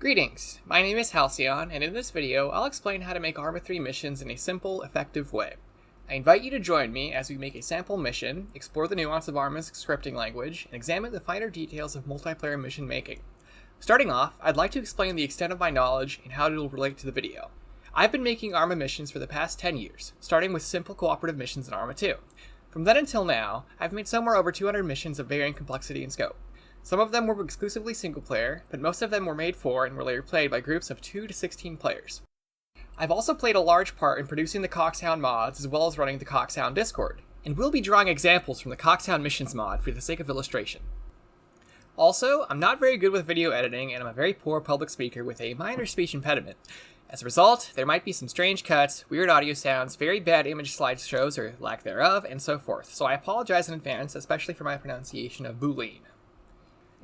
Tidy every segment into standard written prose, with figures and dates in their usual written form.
Greetings, my name is Halcyon, and in this video, I'll explain how to make Arma 3 missions in a simple, effective way. I invite you to join me as we make a sample mission, explore the nuance of Arma's scripting language, and examine the finer details of multiplayer mission making. Starting off, I'd like to explain the extent of my knowledge and how it will relate to the video. I've been making Arma missions for the past 10 years, starting with simple cooperative missions in Arma 2. From then until now, I've made somewhere over 200 missions of varying complexity and scope. Some of them were exclusively single-player, but most of them were made for and were later played by groups of 2 to 16 players. I've also played a large part in producing the COXHOUND mods as well as running the COXHOUND Discord, and we'll be drawing examples from the COXHOUND missions mod for the sake of illustration. Also, I'm not very good with video editing, and I'm a very poor public speaker with a minor speech impediment. As a result, there might be some strange cuts, weird audio sounds, very bad image slideshows or lack thereof, and so forth, so I apologize in advance, especially for my pronunciation of Boolean.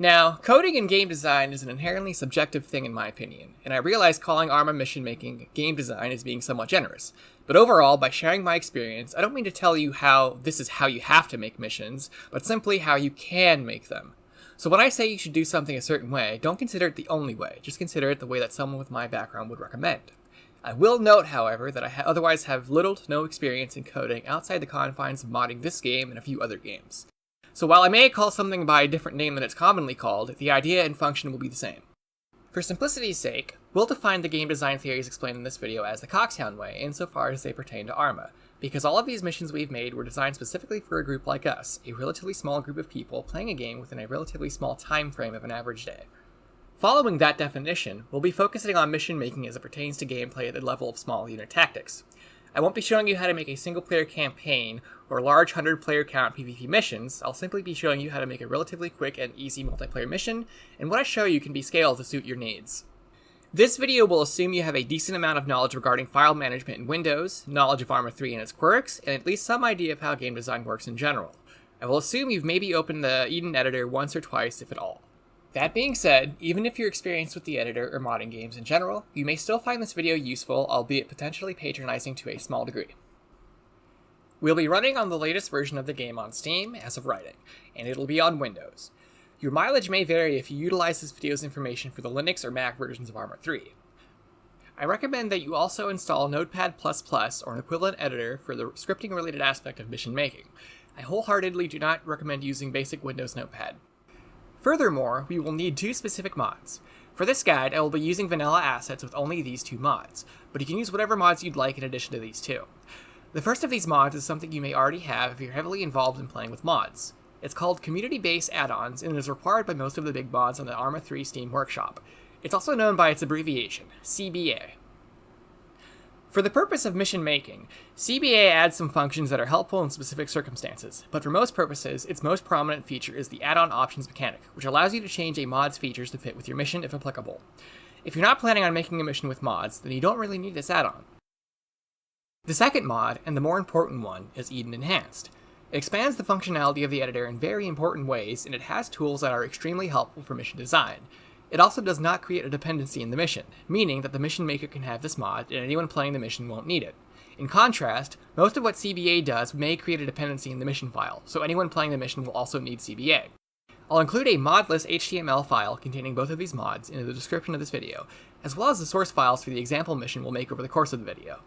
Now, coding and game design is an inherently subjective thing in my opinion, and I realize calling Arma mission making game design is being somewhat generous. But overall, by sharing my experience, I don't mean to tell you how this is how you have to make missions, but simply how you can make them. So when I say you should do something a certain way, don't consider it the only way, just consider it the way that someone with my background would recommend. I will note, however, that I otherwise have little to no experience in coding outside the confines of modding this game and a few other games. So while I may call something by a different name than it's commonly called, the idea and function will be the same. For simplicity's sake, we'll define the game design theories explained in this video as the COXHOUND way, insofar as they pertain to Arma, because all of these missions we've made were designed specifically for a group like us, a relatively small group of people playing a game within a relatively small time frame of an average day. Following that definition, we'll be focusing on mission making as it pertains to gameplay at the level of small unit tactics. I won't be showing you how to make a single-player campaign or large 100-player count PvP missions. I'll simply be showing you how to make a relatively quick and easy multiplayer mission, and what I show you can be scaled to suit your needs. This video will assume you have a decent amount of knowledge regarding file management in Windows, knowledge of Arma 3 and its quirks, and at least some idea of how game design works in general. I will assume you've maybe opened the Eden editor once or twice, if at all. That being said, even if you're experienced with the editor or modding games in general, you may still find this video useful, albeit potentially patronizing to a small degree. We'll be running on the latest version of the game on Steam as of writing, and it'll be on Windows. Your mileage may vary if you utilize this video's information for the Linux or Mac versions of Arma 3. I recommend that you also install Notepad++ or an equivalent editor for the scripting-related aspect of mission making. I wholeheartedly do not recommend using basic Windows Notepad. Furthermore, we will need 2 specific mods. For this guide, I will be using vanilla assets with only these 2 mods, but you can use whatever mods you'd like in addition to these 2. The first of these mods is something you may already have if you're heavily involved in playing with mods. It's called Community-Based Add-ons and is required by most of the big mods on the Arma 3 Steam Workshop. It's also known by its abbreviation, CBA. For the purpose of mission making, CBA adds some functions that are helpful in specific circumstances, but for most purposes, its most prominent feature is the add-on options mechanic, which allows you to change a mod's features to fit with your mission if applicable. If you're not planning on making a mission with mods, then you don't really need this add-on. The second mod, and the more important one, is Eden Enhanced. It expands the functionality of the editor in very important ways, and it has tools that are extremely helpful for mission design. It also does not create a dependency in the mission, meaning that the mission maker can have this mod and anyone playing the mission won't need it. In contrast, most of what CBA does may create a dependency in the mission file, so anyone playing the mission will also need CBA. I'll include a modless HTML file containing both of these mods in the description of this video, as well as the source files for the example mission we'll make over the course of the video.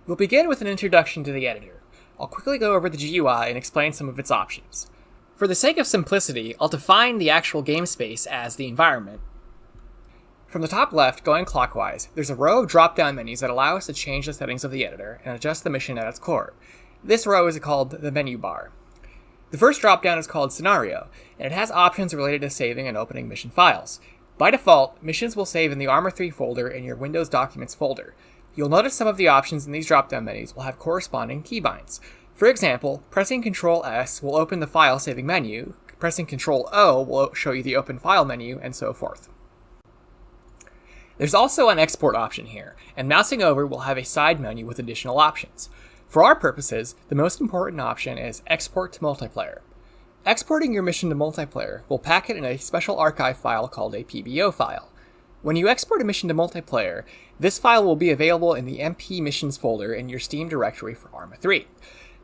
We'll begin with an introduction to the editor. I'll quickly go over the GUI and explain some of its options. For the sake of simplicity, I'll define the actual game space as the environment. From the top left, going clockwise, there's a row of drop-down menus that allow us to change the settings of the editor and adjust the mission at its core. This row is called the menu bar. The first drop-down is called Scenario, and it has options related to saving and opening mission files. By default, missions will save in the Arma 3 folder in your Windows Documents folder. You'll notice some of the options in these drop-down menus will have corresponding keybinds. For example, pressing Ctrl-S will open the file saving menu, pressing Ctrl-O will show you the open file menu, and so forth. There's also an export option here, and mousing over will have a side menu with additional options. For our purposes, the most important option is Export to Multiplayer. Exporting your mission to multiplayer will pack it in a special archive file called a PBO file. When you export a mission to multiplayer, this file will be available in the MP Missions folder in your Steam directory for Arma 3.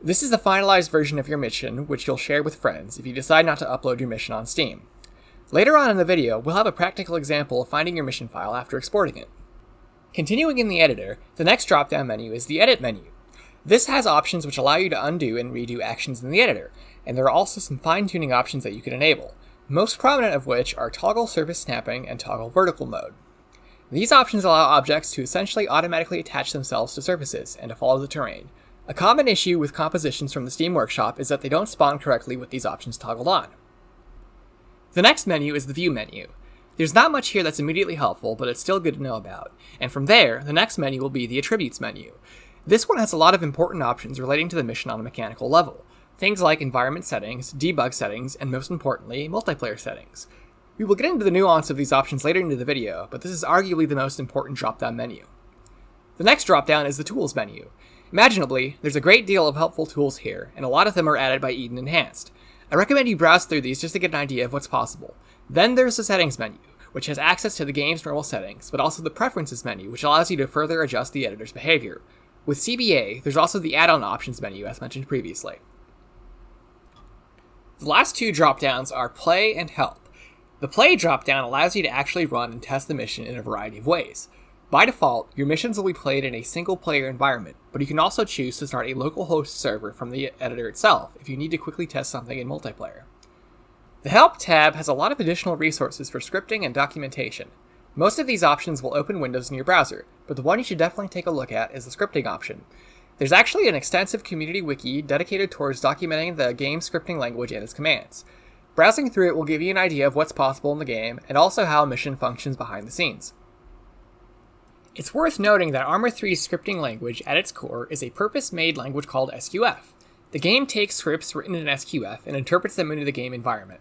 This is the finalized version of your mission, which you'll share with friends if you decide not to upload your mission on Steam. Later on in the video, we'll have a practical example of finding your mission file after exporting it. Continuing in the editor, the next drop-down menu is the Edit menu. This has options which allow you to undo and redo actions in the editor, and there are also some fine-tuning options that you can enable, most prominent of which are toggle surface snapping and toggle vertical mode. These options allow objects to essentially automatically attach themselves to surfaces and to follow the terrain. A common issue with compositions from the Steam Workshop is that they don't spawn correctly with these options toggled on. The next menu is the View menu. There's not much here that's immediately helpful, but it's still good to know about. And from there, the next menu will be the Attributes menu. This one has a lot of important options relating to the mission on a mechanical level. Things like environment settings, debug settings, and most importantly, multiplayer settings. We will get into the nuance of these options later into the video, but this is arguably the most important drop-down menu. The next drop-down is the Tools menu. Imaginably, there's a great deal of helpful tools here, and a lot of them are added by Eden Enhanced. I recommend you browse through these just to get an idea of what's possible. Then there's the Settings menu, which has access to the game's normal settings, but also the Preferences menu, which allows you to further adjust the editor's behavior. With CBA, there's also the Add-on Options menu, as mentioned previously. The last two drop-downs are Play and Help. The Play drop-down allows you to actually run and test the mission in a variety of ways. By default, your missions will be played in a single-player environment, but you can also choose to start a local host server from the editor itself if you need to quickly test something in multiplayer. The Help tab has a lot of additional resources for scripting and documentation. Most of these options will open windows in your browser, but the one you should definitely take a look at is the scripting option. There's actually an extensive community wiki dedicated towards documenting the game's scripting language and its commands. Browsing through it will give you an idea of what's possible in the game, and also how a mission functions behind the scenes. It's worth noting that Arma 3's scripting language at its core is a purpose-made language called SQF. The game takes scripts written in SQF and interprets them into the game environment.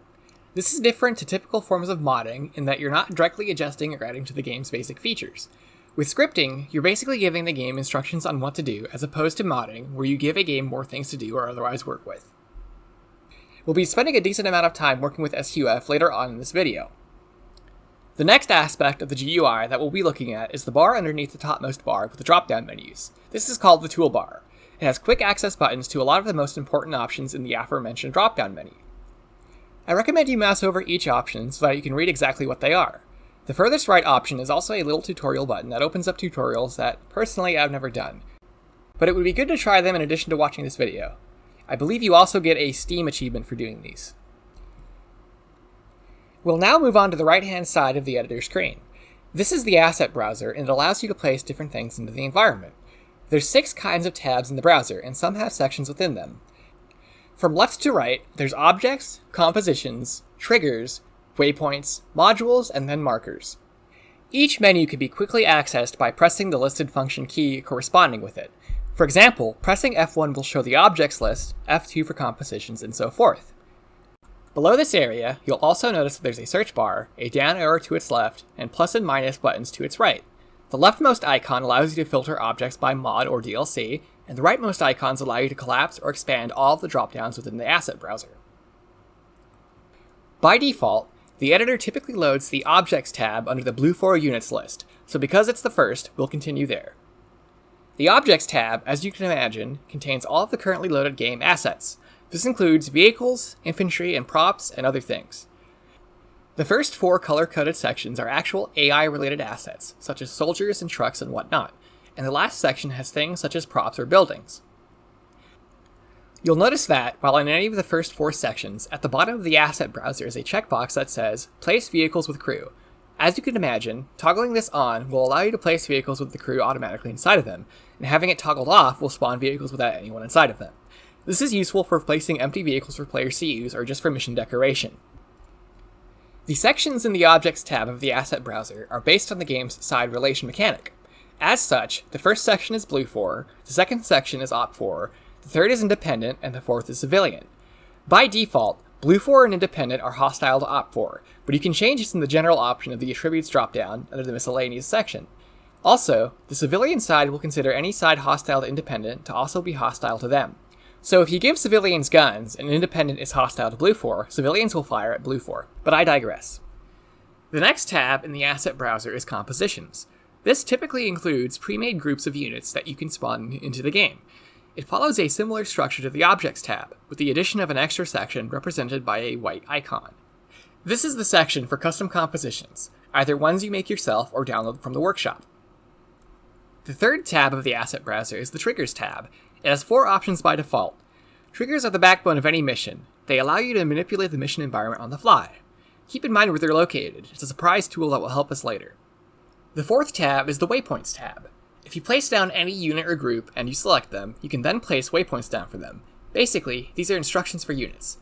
This is different to typical forms of modding in that you're not directly adjusting or adding to the game's basic features. With scripting, you're basically giving the game instructions on what to do, as opposed to modding, where you give a game more things to do or otherwise work with. We'll be spending a decent amount of time working with SQF later on in this video. The next aspect of the GUI that we'll be looking at is the bar underneath the topmost bar with the drop-down menus. This is called the toolbar. It has quick access buttons to a lot of the most important options in the aforementioned drop-down menu. I recommend you mouse over each option so that you can read exactly what they are. The furthest right option is also a little tutorial button that opens up tutorials that, personally, I've never done. But it would be good to try them in addition to watching this video. I believe you also get a Steam achievement for doing these. We'll now move on to the right-hand side of the editor screen. This is the asset browser, and it allows you to place different things into the environment. There's 6 kinds of tabs in the browser, and some have sections within them. From left to right, there's Objects, Compositions, Triggers, Waypoints, Modules, and then Markers. Each menu can be quickly accessed by pressing the listed function key corresponding with it. For example, pressing F1 will show the objects list, F2 for compositions, and so forth. Below this area, you'll also notice that there's a search bar, a down arrow to its left, and plus and minus buttons to its right. The leftmost icon allows you to filter objects by mod or DLC, and the rightmost icons allow you to collapse or expand all of the dropdowns within the asset browser. By default, the editor typically loads the Objects tab under the blue 4 units list, so because it's the first, we'll continue there. The Objects tab, as you can imagine, contains all of the currently loaded game assets. This includes vehicles, infantry, and props, and other things. The first 4 color-coded sections are actual AI-related assets, such as soldiers and trucks and whatnot, and the last section has things such as props or buildings. You'll notice that, while in any of the first 4 sections, at the bottom of the asset browser is a checkbox that says, Place Vehicles with Crew. As you can imagine, toggling this on will allow you to place vehicles with the crew automatically inside of them, and having it toggled off will spawn vehicles without anyone inside of them. This is useful for placing empty vehicles for players to use or just for mission decoration. The sections in the Objects tab of the asset browser are based on the game's side relation mechanic. As such, the first section is Blue 4, the second section is Op 4, the third is Independent, and the fourth is Civilian. By default, Blue 4 and Independent are hostile to Op 4, but you can change this in the general option of the Attributes dropdown under the Miscellaneous section. Also, the Civilian side will consider any side hostile to Independent to also be hostile to them. So if you give civilians guns and Independent is hostile to Blue 4, civilians will fire at Blue 4, but I digress. The next tab in the asset browser is Compositions. This typically includes pre-made groups of units that you can spawn into the game. It follows a similar structure to the Objects tab, with the addition of an extra section represented by a white icon. This is the section for custom compositions, either ones you make yourself or download from the workshop. The third tab of the asset browser is the Triggers tab. It has 4 options by default. Triggers are the backbone of any mission. They allow you to manipulate the mission environment on the fly. Keep in mind where they're located. It's a surprise tool that will help us later. The fourth tab is the Waypoints tab. If you place down any unit or group and you select them, you can then place waypoints down for them. Basically, these are instructions for units.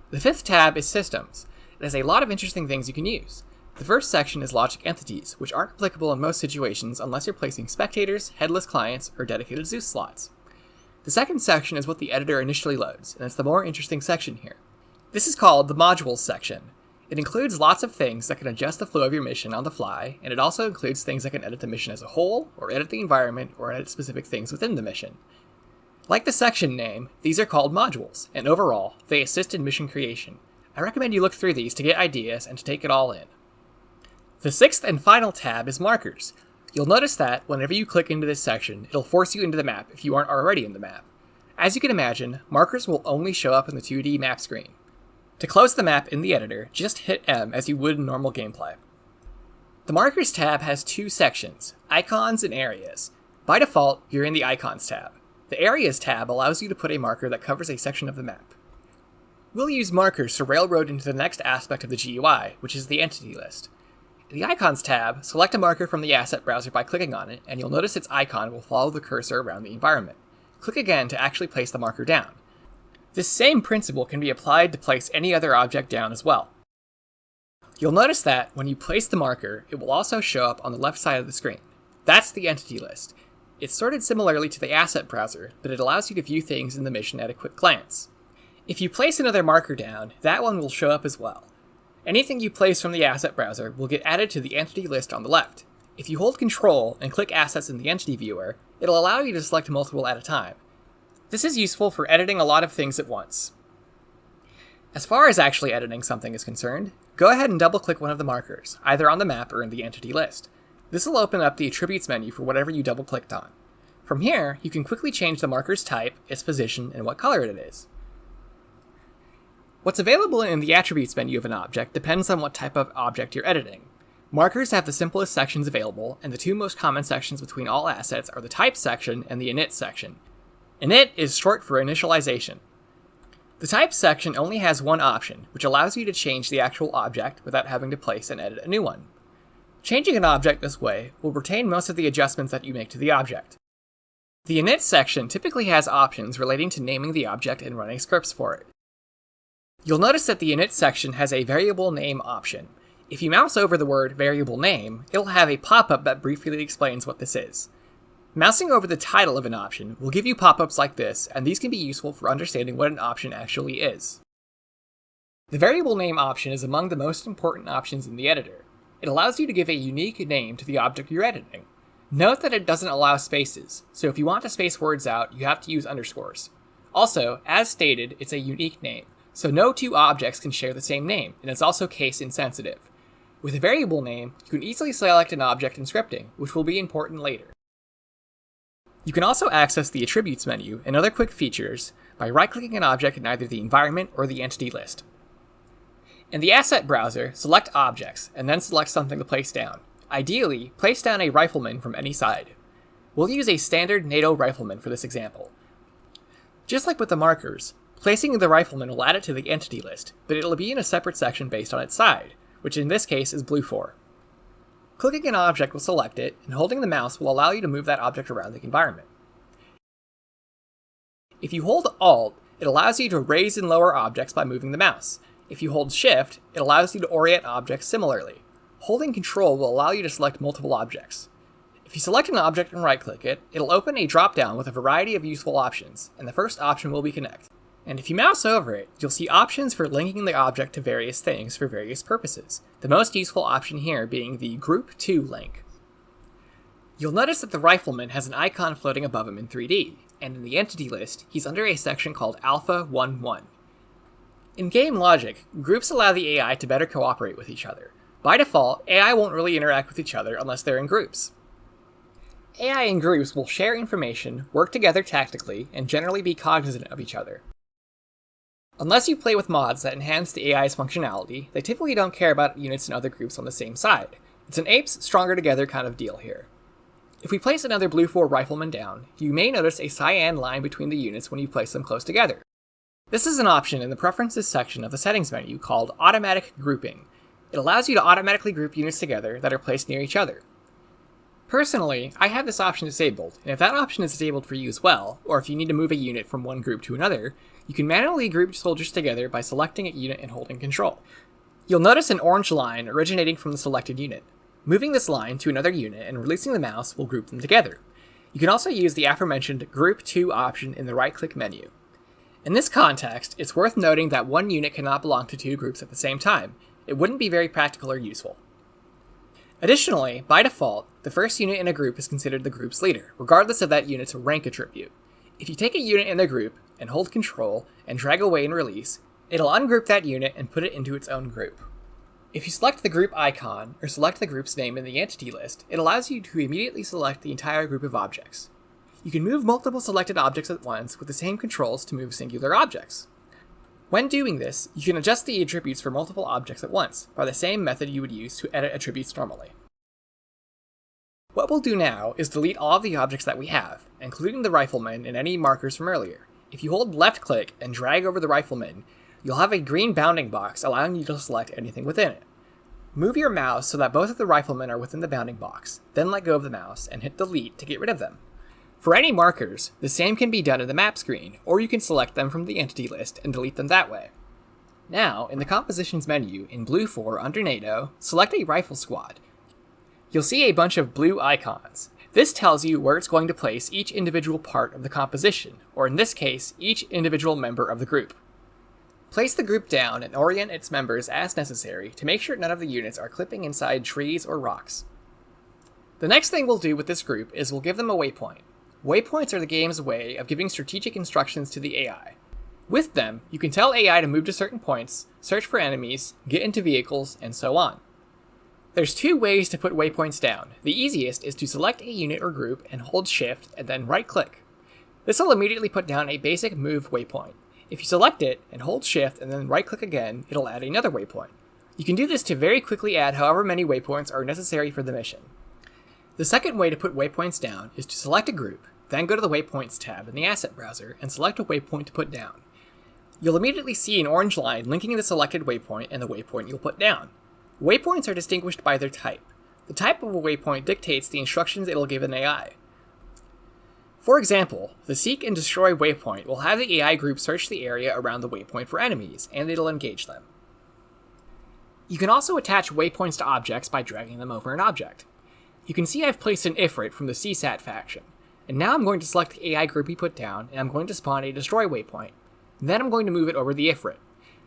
The fifth tab is Systems. It has a lot of interesting things you can use. The first section is logic entities, which aren't applicable in most situations unless you're placing spectators, headless clients, or dedicated Zeus slots. The second section is what the editor initially loads, and it's the more interesting section here. This is called the Modules section. It includes lots of things that can adjust the flow of your mission on the fly, and it also includes things that can edit the mission as a whole, or edit the environment, or edit specific things within the mission. Like the section name, these are called modules, and overall, they assist in mission creation. I recommend you look through these to get ideas and to take it all in. The sixth and final tab is Markers. You'll notice that whenever you click into this section, it'll force you into the map if you aren't already in the map. As you can imagine, markers will only show up in the 2D map screen. To close the map in the editor, just hit M as you would in normal gameplay. The Markers tab has 2 sections, Icons and Areas. By default, you're in the Icons tab. The Areas tab allows you to put a marker that covers a section of the map. We'll use markers to railroad into the next aspect of the GUI, which is the Entity List. In the Icons tab, select a marker from the asset browser by clicking on it, and you'll notice its icon will follow the cursor around the environment. Click again to actually place the marker down. This same principle can be applied to place any other object down as well. You'll notice that when you place the marker, it will also show up on the left side of the screen. That's the Entity List. It's sorted similarly to the asset browser, but it allows you to view things in the mission at a quick glance. If you place another marker down, that one will show up as well. Anything you place from the asset browser will get added to the entity list on the left. If you hold Control and click Assets in the Entity Viewer, it'll allow you to select multiple at a time. This is useful for editing a lot of things at once. As far as actually editing something is concerned, go ahead and double-click one of the markers, either on the map or in the entity list. This will open up the Attributes menu for whatever you double-clicked on. From here, you can quickly change the marker's type, its position, and what color it is. What's available in the Attributes menu of an object depends on what type of object you're editing. Markers have the simplest sections available, and the 2 most common sections between all assets are the Type section and the Init section. Init is short for initialization. The Type section only has one option, which allows you to change the actual object without having to place and edit a new one. Changing an object this way will retain most of the adjustments that you make to the object. The Init section typically has options relating to naming the object and running scripts for it. You'll notice that the Init section has a variable name option. If you mouse over the word variable name, it'll have a pop-up that briefly explains what this is. Mousing over the title of an option will give you pop-ups like this, and these can be useful for understanding what an option actually is. The variable name option is among the most important options in the editor. It allows you to give a unique name to the object you're editing. Note that it doesn't allow spaces, so if you want to space words out, you have to use underscores. Also, as stated, it's a unique name, so no 2 objects can share the same name, and it's also case insensitive. With a variable name, you can easily select an object in scripting, which will be important later. You can also access the Attributes menu and other quick features by right-clicking an object in either the environment or the entity list. In the Asset browser, select Objects, and then select something to place down. Ideally, place down a rifleman from any side. We'll use a standard NATO rifleman for this example. Just like with the markers, placing the rifleman will add it to the entity list, but it'll be in a separate section based on its side, which in this case is Blue 4. Clicking an object will select it, and holding the mouse will allow you to move that object around the environment. If you hold Alt, it allows you to raise and lower objects by moving the mouse. If you hold Shift, it allows you to orient objects similarly. Holding Control will allow you to select multiple objects. If you select an object and right-click it, it'll open a drop-down with a variety of useful options, and the first option will be Connect. And if you mouse over it, you'll see options for linking the object to various things for various purposes, the most useful option here being the Group To link. You'll notice that the rifleman has an icon floating above him in 3D, and in the entity list, he's under a section called Alpha 1.1. In game logic, groups allow the AI to better cooperate with each other. By default, AI won't really interact with each other unless they're in groups. AI in groups will share information, work together tactically, and generally be cognizant of each other. Unless you play with mods that enhance the AI's functionality, they typically don't care about units and other groups on the same side. It's an apes stronger together kind of deal here. If we place another blue 4 rifleman down, you may notice a cyan line between the units when you place them close together. This is an option in the Preferences section of the Settings menu called Automatic Grouping. It allows you to automatically group units together that are placed near each other. Personally, I have this option disabled, and if that option is disabled for you as well, or if you need to move a unit from one group to another, you can manually group soldiers together by selecting a unit and holding Control. You'll notice an orange line originating from the selected unit. Moving this line to another unit and releasing the mouse will group them together. You can also use the aforementioned Group To option in the right-click menu. In this context, it's worth noting that one unit cannot belong to two groups at the same time. It wouldn't be very practical or useful. Additionally, by default, the first unit in a group is considered the group's leader, regardless of that unit's rank attribute. If you take a unit in the group and hold Control and drag away and release, it'll ungroup that unit and put it into its own group. If you select the group icon, or select the group's name in the entity list, it allows you to immediately select the entire group of objects. You can move multiple selected objects at once with the same controls to move singular objects. When doing this, you can adjust the attributes for multiple objects at once, by the same method you would use to edit attributes normally. What we'll do now is delete all of the objects that we have, including the rifleman and any markers from earlier. If you hold left-click and drag over the rifleman, you'll have a green bounding box allowing you to select anything within it. Move your mouse so that both of the riflemen are within the bounding box, then let go of the mouse and hit delete to get rid of them. For any markers, the same can be done in the map screen, or you can select them from the entity list and delete them that way. Now, in the Compositions menu, in Blue 4 under NATO, select a rifle squad. You'll see a bunch of blue icons. This tells you where it's going to place each individual part of the composition, or in this case, each individual member of the group. Place the group down and orient its members as necessary to make sure none of the units are clipping inside trees or rocks. The next thing we'll do with this group is we'll give them a waypoint. Waypoints are the game's way of giving strategic instructions to the AI. With them, you can tell AI to move to certain points, search for enemies, get into vehicles, and so on. There's two ways to put waypoints down. The easiest is to select a unit or group and hold Shift and then right-click. This will immediately put down a basic move waypoint. If you select it and hold Shift and then right-click again, it'll add another waypoint. You can do this to very quickly add however many waypoints are necessary for the mission. The second way to put waypoints down is to select a group, then go to the Waypoints tab in the Asset Browser and select a waypoint to put down. You'll immediately see an orange line linking the selected waypoint and the waypoint you'll put down. Waypoints are distinguished by their type. The type of a waypoint dictates the instructions it'll give an AI. For example, the Seek and Destroy waypoint will have the AI group search the area around the waypoint for enemies, and it'll engage them. You can also attach waypoints to objects by dragging them over an object. You can see I've placed an Ifrit from the CSAT faction, and now I'm going to select the AI group we put down, and I'm going to spawn a Destroy waypoint. Then I'm going to move it over the Ifrit.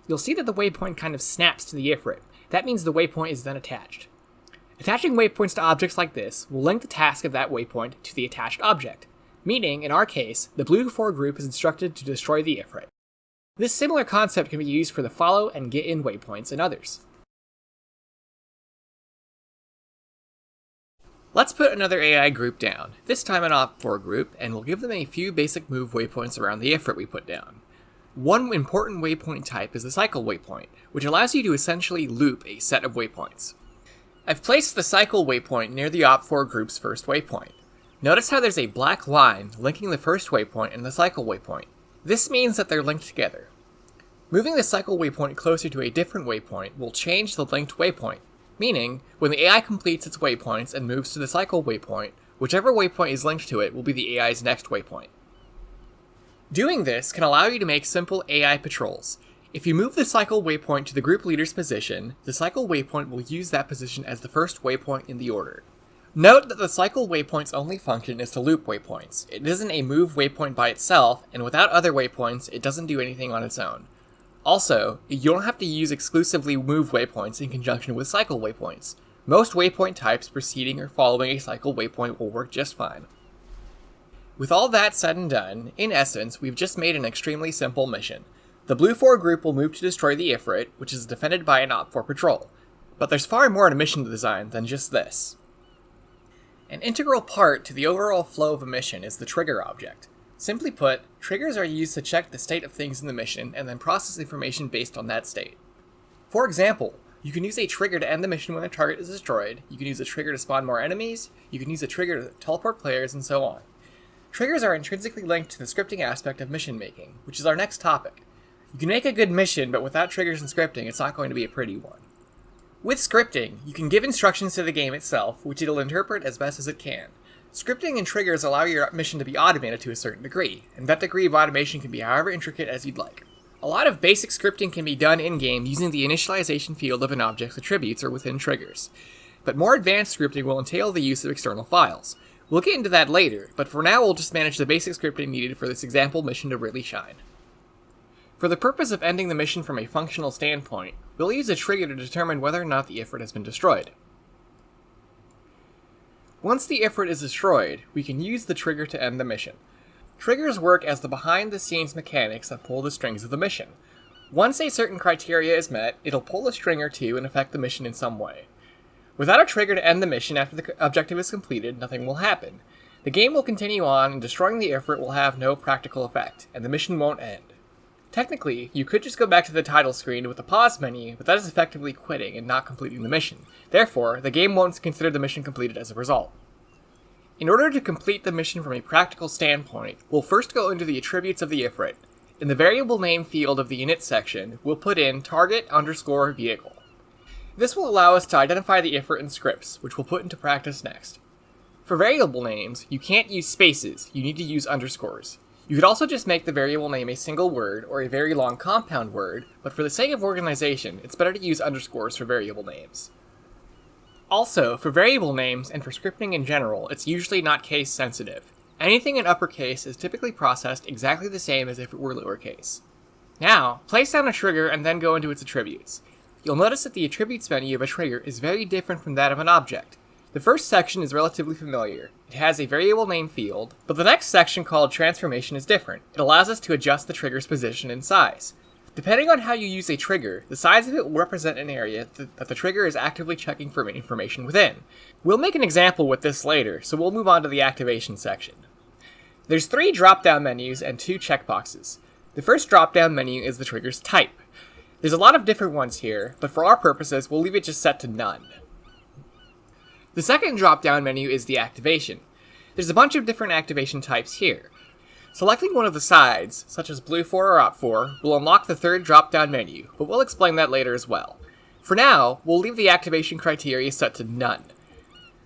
You'll see that the waypoint kind of snaps to the Ifrit. That means the waypoint is then attached. Attaching waypoints to objects like this will link the task of that waypoint to the attached object, meaning, in our case, the Blue 4 group is instructed to destroy the Ifrit. This similar concept can be used for the Follow and Get In waypoints and others. Let's put another AI group down, this time an Op4 group, and we'll give them a few basic move waypoints around the Ifrit we put down. One important waypoint type is the Cycle waypoint, which allows you to essentially loop a set of waypoints. I've placed the Cycle waypoint near the Op4 group's first waypoint. Notice how there's a black line linking the first waypoint and the Cycle waypoint. This means that they're linked together. Moving the Cycle waypoint closer to a different waypoint will change the linked waypoint, meaning, when the AI completes its waypoints and moves to the Cycle waypoint, whichever waypoint is linked to it will be the AI's next waypoint. Doing this can allow you to make simple AI patrols. If you move the Cycle waypoint to the group leader's position, the Cycle waypoint will use that position as the first waypoint in the order. Note that the Cycle waypoint's only function is to loop waypoints. It isn't a move waypoint by itself, and without other waypoints, it doesn't do anything on its own. Also, you don't have to use exclusively move waypoints in conjunction with Cycle waypoints. Most waypoint types preceding or following a Cycle waypoint will work just fine. With all that said and done, in essence, we've just made an extremely simple mission. The Blue 4 group will move to destroy the Ifrit, which is defended by an Op4 patrol. But there's far more to mission design than just this. An integral part to the overall flow of a mission is the trigger object. Simply put, triggers are used to check the state of things in the mission and then process information based on that state. For example, you can use a trigger to end the mission when a target is destroyed, you can use a trigger to spawn more enemies, you can use a trigger to teleport players, and so on. Triggers are intrinsically linked to the scripting aspect of mission making, which is our next topic. You can make a good mission, but without triggers and scripting, it's not going to be a pretty one. With scripting, you can give instructions to the game itself, which it'll interpret as best as it can. Scripting and triggers allow your mission to be automated to a certain degree, and that degree of automation can be however intricate as you'd like. A lot of basic scripting can be done in-game using the initialization field of an object's attributes or within triggers. But more advanced scripting will entail the use of external files. We'll get into that later, but for now we'll just manage the basic scripting needed for this example mission to really shine. For the purpose of ending the mission from a functional standpoint, we'll use a trigger to determine whether or not the ifrit has been destroyed. Once the ifrit is destroyed, we can use the trigger to end the mission. Triggers work as the behind-the-scenes mechanics that pull the strings of the mission. Once a certain criteria is met, it'll pull a string or two and affect the mission in some way. Without a trigger to end the mission after the objective is completed, nothing will happen. The game will continue on, and destroying the ifrit will have no practical effect, and the mission won't end. Technically, you could just go back to the title screen with the pause menu, but that is effectively quitting and not completing the mission. Therefore, the game won't consider the mission completed as a result. In order to complete the mission from a practical standpoint, we'll first go into the attributes of the ifrit. In the variable name field of the init section, we'll put in target_vehicle. This will allow us to identify the ifrit in scripts, which we'll put into practice next. For variable names, you can't use spaces, you need to use underscores. You could also just make the variable name a single word or a very long compound word, but for the sake of organization, it's better to use underscores for variable names. Also, for variable names and for scripting in general, it's usually not case sensitive. Anything in uppercase is typically processed exactly the same as if it were lowercase. Now, place down a trigger and then go into its attributes. You'll notice that the attributes menu of a trigger is very different from that of an object. The first section is relatively familiar. It has a variable name field, but the next section called transformation is different. It allows us to adjust the trigger's position and size. Depending on how you use a trigger, the size of it will represent an area that the trigger is actively checking for information within. We'll make an example with this later, so we'll move on to the activation section. There's 3 drop-down menus and 2 checkboxes. The first drop-down menu is the trigger's type. There's a lot of different ones here, but for our purposes, we'll leave it just set to none. The second drop-down menu is the activation. There's a bunch of different activation types here. Selecting one of the sides, such as blue 4 or op4, will unlock the third drop-down menu, but we'll explain that later as well. For now, we'll leave the activation criteria set to none.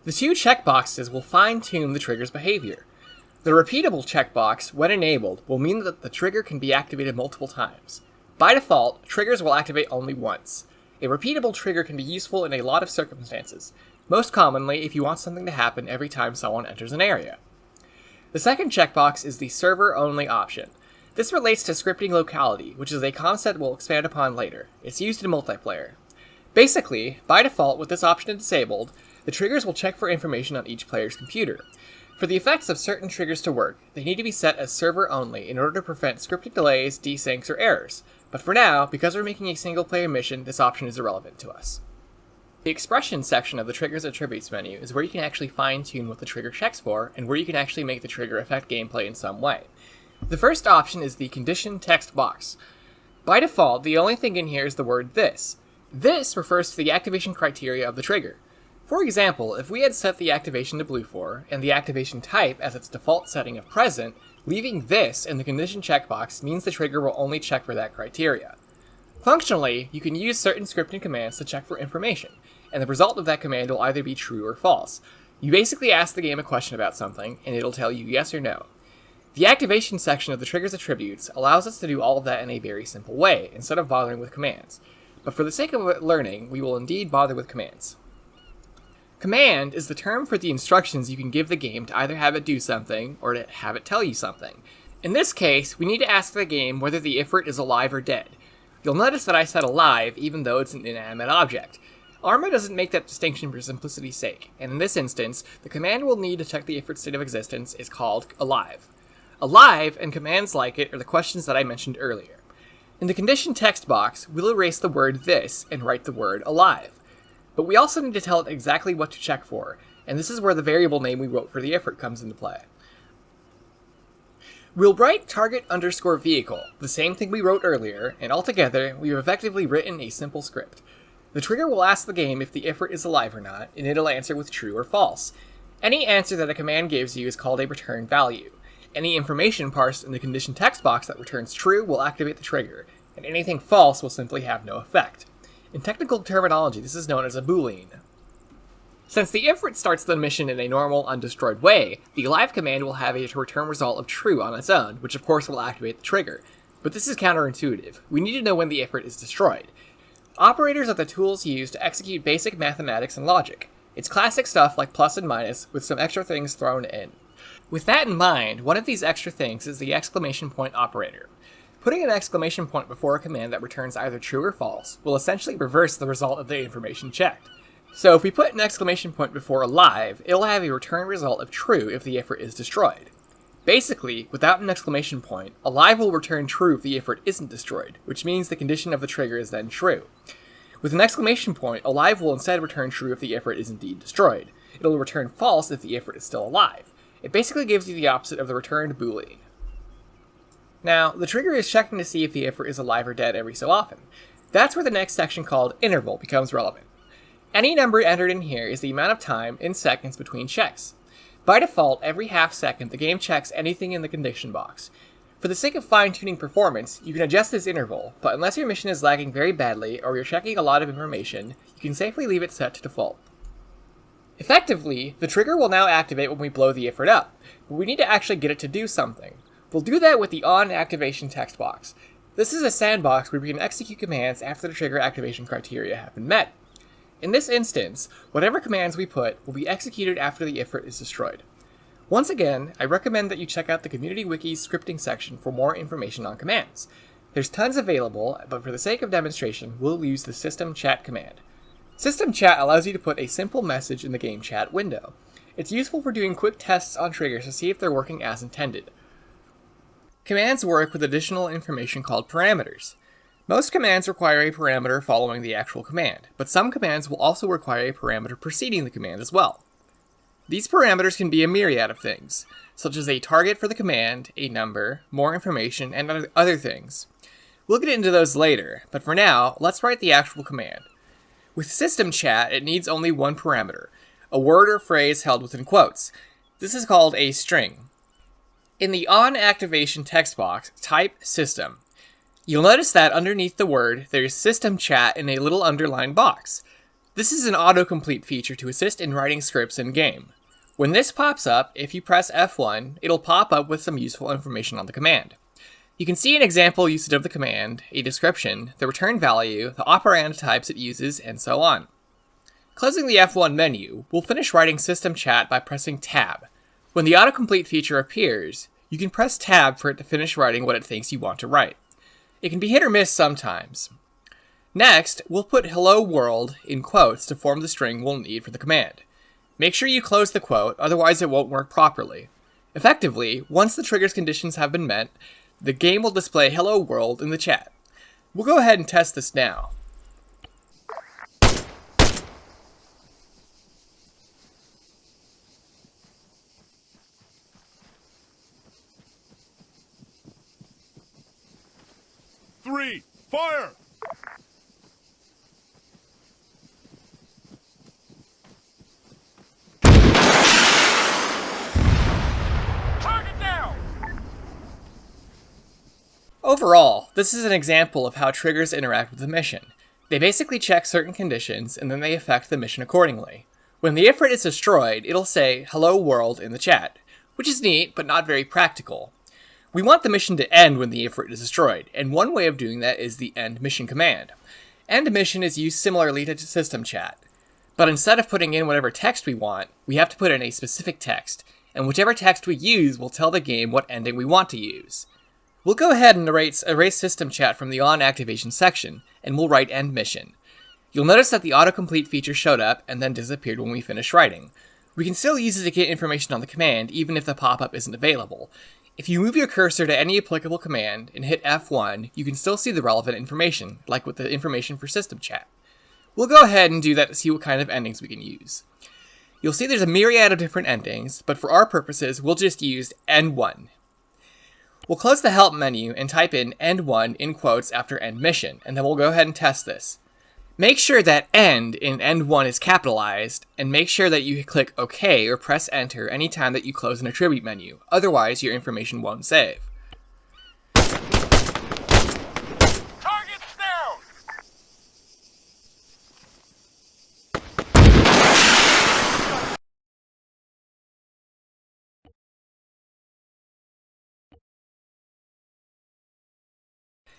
The 2 checkboxes will fine-tune the trigger's behavior. The repeatable checkbox, when enabled, will mean that the trigger can be activated multiple times. By default, triggers will activate only once. A repeatable trigger can be useful in a lot of circumstances, most commonly if you want something to happen every time someone enters an area. The second checkbox is the server-only option. This relates to scripting locality, which is a concept we'll expand upon later. It's used in multiplayer. Basically, by default, with this option disabled, the triggers will check for information on each player's computer. For the effects of certain triggers to work, they need to be set as server-only in order to prevent scripting delays, desyncs, or errors. But for now, because we're making a single-player mission, this option is irrelevant to us. The expression section of the trigger's attributes menu is where you can actually fine-tune what the trigger checks for, and where you can actually make the trigger affect gameplay in some way. The first option is the condition text box. By default, the only thing in here is the word this. This refers to the activation criteria of the trigger. For example, if we had set the activation to blue 4, and the activation type as its default setting of present, leaving this in the condition checkbox means the trigger will only check for that criteria. Functionally, you can use certain scripting commands to check for information, and the result of that command will either be true or false. You basically ask the game a question about something, and it'll tell you yes or no. The activation section of the trigger's attributes allows us to do all of that in a very simple way, instead of bothering with commands. But for the sake of learning, we will indeed bother with commands. Command is the term for the instructions you can give the game to either have it do something, or to have it tell you something. In this case, we need to ask the game whether the ifrit is alive or dead. You'll notice that I said alive, even though it's an inanimate object. Arma doesn't make that distinction for simplicity's sake, and in this instance, the command we'll need to check the ifrit's state of existence is called alive. Alive, and commands like it, are the questions that I mentioned earlier. In the condition text box, we'll erase the word this and write the word alive. But we also need to tell it exactly what to check for, and this is where the variable name we wrote for the ifrit comes into play. We'll write target_vehicle, the same thing we wrote earlier, and altogether, we've effectively written a simple script. The trigger will ask the game if the ifrit is alive or not, and it'll answer with true or false. Any answer that a command gives you is called a return value. Any information parsed in the condition text box that returns true will activate the trigger, and anything false will simply have no effect. In technical terminology, this is known as a boolean. Since the ifrit starts the mission in a normal, undestroyed way, the alive command will have a return result of true on its own, which of course will activate the trigger. But this is counterintuitive. We need to know when the ifrit is destroyed. Operators are the tools used to execute basic mathematics and logic. It's classic stuff like plus and minus, with some extra things thrown in. With that in mind, one of these extra things is the exclamation point operator. Putting an exclamation point before a command that returns either true or false will essentially reverse the result of the information checked. So if we put an exclamation point before alive, it'll have a return result of true if the ifrit is destroyed. Basically, without an exclamation point, alive will return true if the ifrit isn't destroyed, which means the condition of the trigger is then true. With an exclamation point, alive will instead return true if the ifrit is indeed destroyed. It'll return false if the ifrit is still alive. It basically gives you the opposite of the returned boolean. Now, the trigger is checking to see if the ifrit is alive or dead every so often. That's where the next section called interval becomes relevant. Any number entered in here is the amount of time in seconds between checks. By default, every half second, the game checks anything in the condition box. For the sake of fine-tuning performance, you can adjust this interval, but unless your mission is lagging very badly or you're checking a lot of information, you can safely leave it set to default. Effectively, the trigger will now activate when we blow the ifrit up, but we need to actually get it to do something. We'll do that with the on activation text box. This is a sandbox where we can execute commands after the trigger activation criteria have been met. In this instance, whatever commands we put will be executed after the ifrit is destroyed. Once again, I recommend that you check out the Community Wiki's scripting section for more information on commands. There's tons available, but for the sake of demonstration, we'll use the system chat command. System chat allows you to put a simple message in the game chat window. It's useful for doing quick tests on triggers to see if they're working as intended. Commands work with additional information called parameters. Most commands require a parameter following the actual command, but some commands will also require a parameter preceding the command as well. These parameters can be a myriad of things, such as a target for the command, a number, more information, and other things. We'll get into those later, but for now, let's write the actual command. With system chat, it needs only one parameter, a word or phrase held within quotes. This is called a string. In the on activation text box, type system. You'll notice that underneath the word, there's system chat in a little underlined box. This is an autocomplete feature to assist in writing scripts in-game. When this pops up, if you press F1, it'll pop up with some useful information on the command. You can see an example usage of the command, a description, the return value, the operand types it uses, and so on. Closing the F1 menu, we'll finish writing system chat by pressing Tab. When the autocomplete feature appears, you can press Tab for it to finish writing what it thinks you want to write. It can be hit or miss sometimes. Next, we'll put hello world in quotes to form the string we'll need for the command. Make sure you close the quote, otherwise it won't work properly. Effectively, once the trigger's conditions have been met, the game will display hello world in the chat. We'll go ahead and test this now. Three, fire! Target down! Overall, this is an example of how triggers interact with the mission. They basically check certain conditions, and then they affect the mission accordingly. When the ifrit is destroyed, it'll say hello world in the chat, which is neat, but not very practical. We want the mission to end when the ifrit is destroyed, and one way of doing that is the end mission command. End mission is used similarly to system chat, but instead of putting in whatever text we want, we have to put in a specific text, and whichever text we use will tell the game what ending we want to use. We'll go ahead and erase system chat from the on activation section, and we'll write end mission. You'll notice that the autocomplete feature showed up and then disappeared when we finish writing. We can still use it to get information on the command, even if the pop-up isn't available. If you move your cursor to any applicable command and hit F1, you can still see the relevant information, like with the information for system chat. We'll go ahead and do that to see what kind of endings we can use. You'll see there's a myriad of different endings, but for our purposes, we'll just use N1. We'll close the help menu and type in end1 in quotes after end mission, and then we'll go ahead and test this. Make sure that end in end1 is capitalized, and make sure that you click OK or press enter anytime that you close an attribute menu, otherwise your information won't save. Target's down!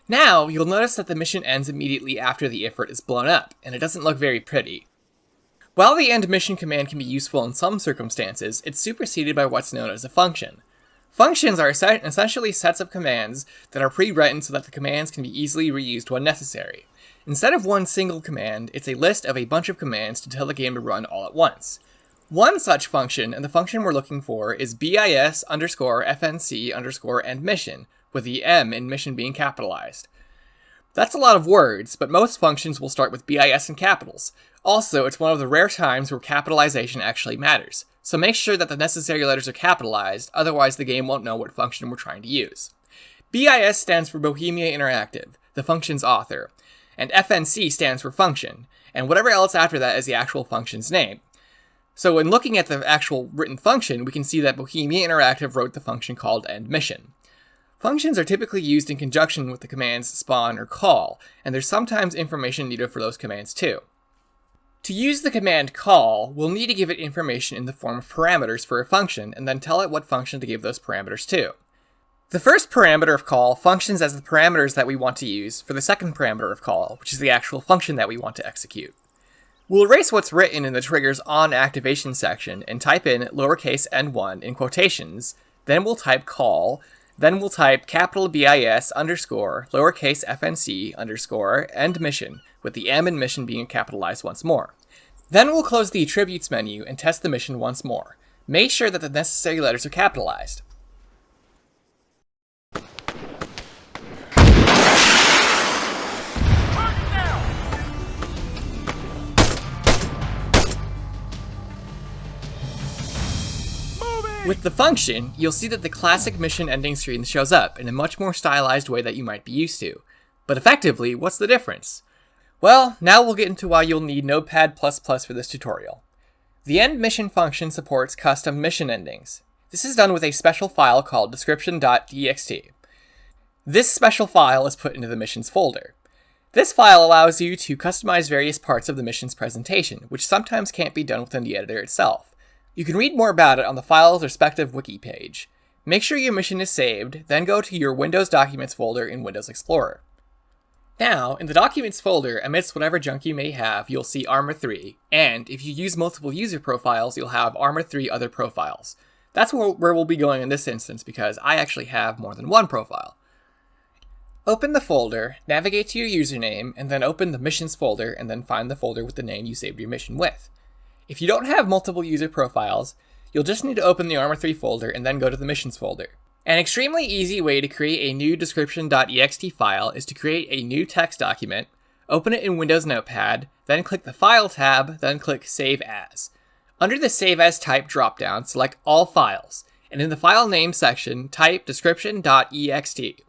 Now, you'll notice that the mission ends immediately after the ifrit is blown up, and it doesn't look very pretty. While the end mission command can be useful in some circumstances, it's superseded by what's known as a function. Functions are essentially sets of commands that are pre-written so that the commands can be easily reused when necessary. Instead of one single command, it's a list of a bunch of commands to tell the game to run all at once. One such function, and the function we're looking for, is bis_fnc_endmission, with the M in mission being capitalized. That's a lot of words, but most functions will start with bis in capitals. Also, it's one of the rare times where capitalization actually matters, so make sure that the necessary letters are capitalized, otherwise the game won't know what function we're trying to use. BIS stands for Bohemia Interactive, the function's author, and FNC stands for function, and whatever else after that is the actual function's name. So when looking at the actual written function, we can see that Bohemia Interactive wrote the function called endmission. Functions are typically used in conjunction with the commands spawn or call, and there's sometimes information needed for those commands too. To use the command call, we'll need to give it information in the form of parameters for a function, and then tell it what function to give those parameters to. The first parameter of call functions as the parameters that we want to use for the second parameter of call, which is the actual function that we want to execute. We'll erase what's written in the trigger's on activation section and type in lowercase n1 in quotations, then we'll type call, then we'll type capital BIS underscore lowercase fnc underscore end mission, with the M in mission being capitalized once more. Then we'll close the attributes menu and test the mission once more. Make sure that the necessary letters are capitalized. With the function, you'll see that the classic mission ending screen shows up in a much more stylized way that you might be used to. But effectively, what's the difference? Well, now we'll get into why you'll need Notepad++ for this tutorial. The end mission function supports custom mission endings. This is done with a special file called Description.ext. This special file is put into the missions folder. This file allows you to customize various parts of the mission's presentation, which sometimes can't be done within the editor itself. You can read more about it on the file's respective wiki page. Make sure your mission is saved, then go to your Windows Documents folder in Windows Explorer. Now, in the Documents folder, amidst whatever junk you may have, you'll see Arma 3, and if you use multiple user profiles, you'll have Arma 3 other profiles. That's where we'll be going in this instance, because I actually have more than one profile. Open the folder, navigate to your username, and then open the Missions folder, and then find the folder with the name you saved your mission with. If you don't have multiple user profiles, you'll just need to open the Arma 3 folder and then go to the Missions folder. An extremely easy way to create a new Description.ext file is to create a new text document, open it in Windows Notepad, then click the File tab, then click Save As. Under the Save As Type dropdown, select All Files, and in the File Name section, type Description.ext.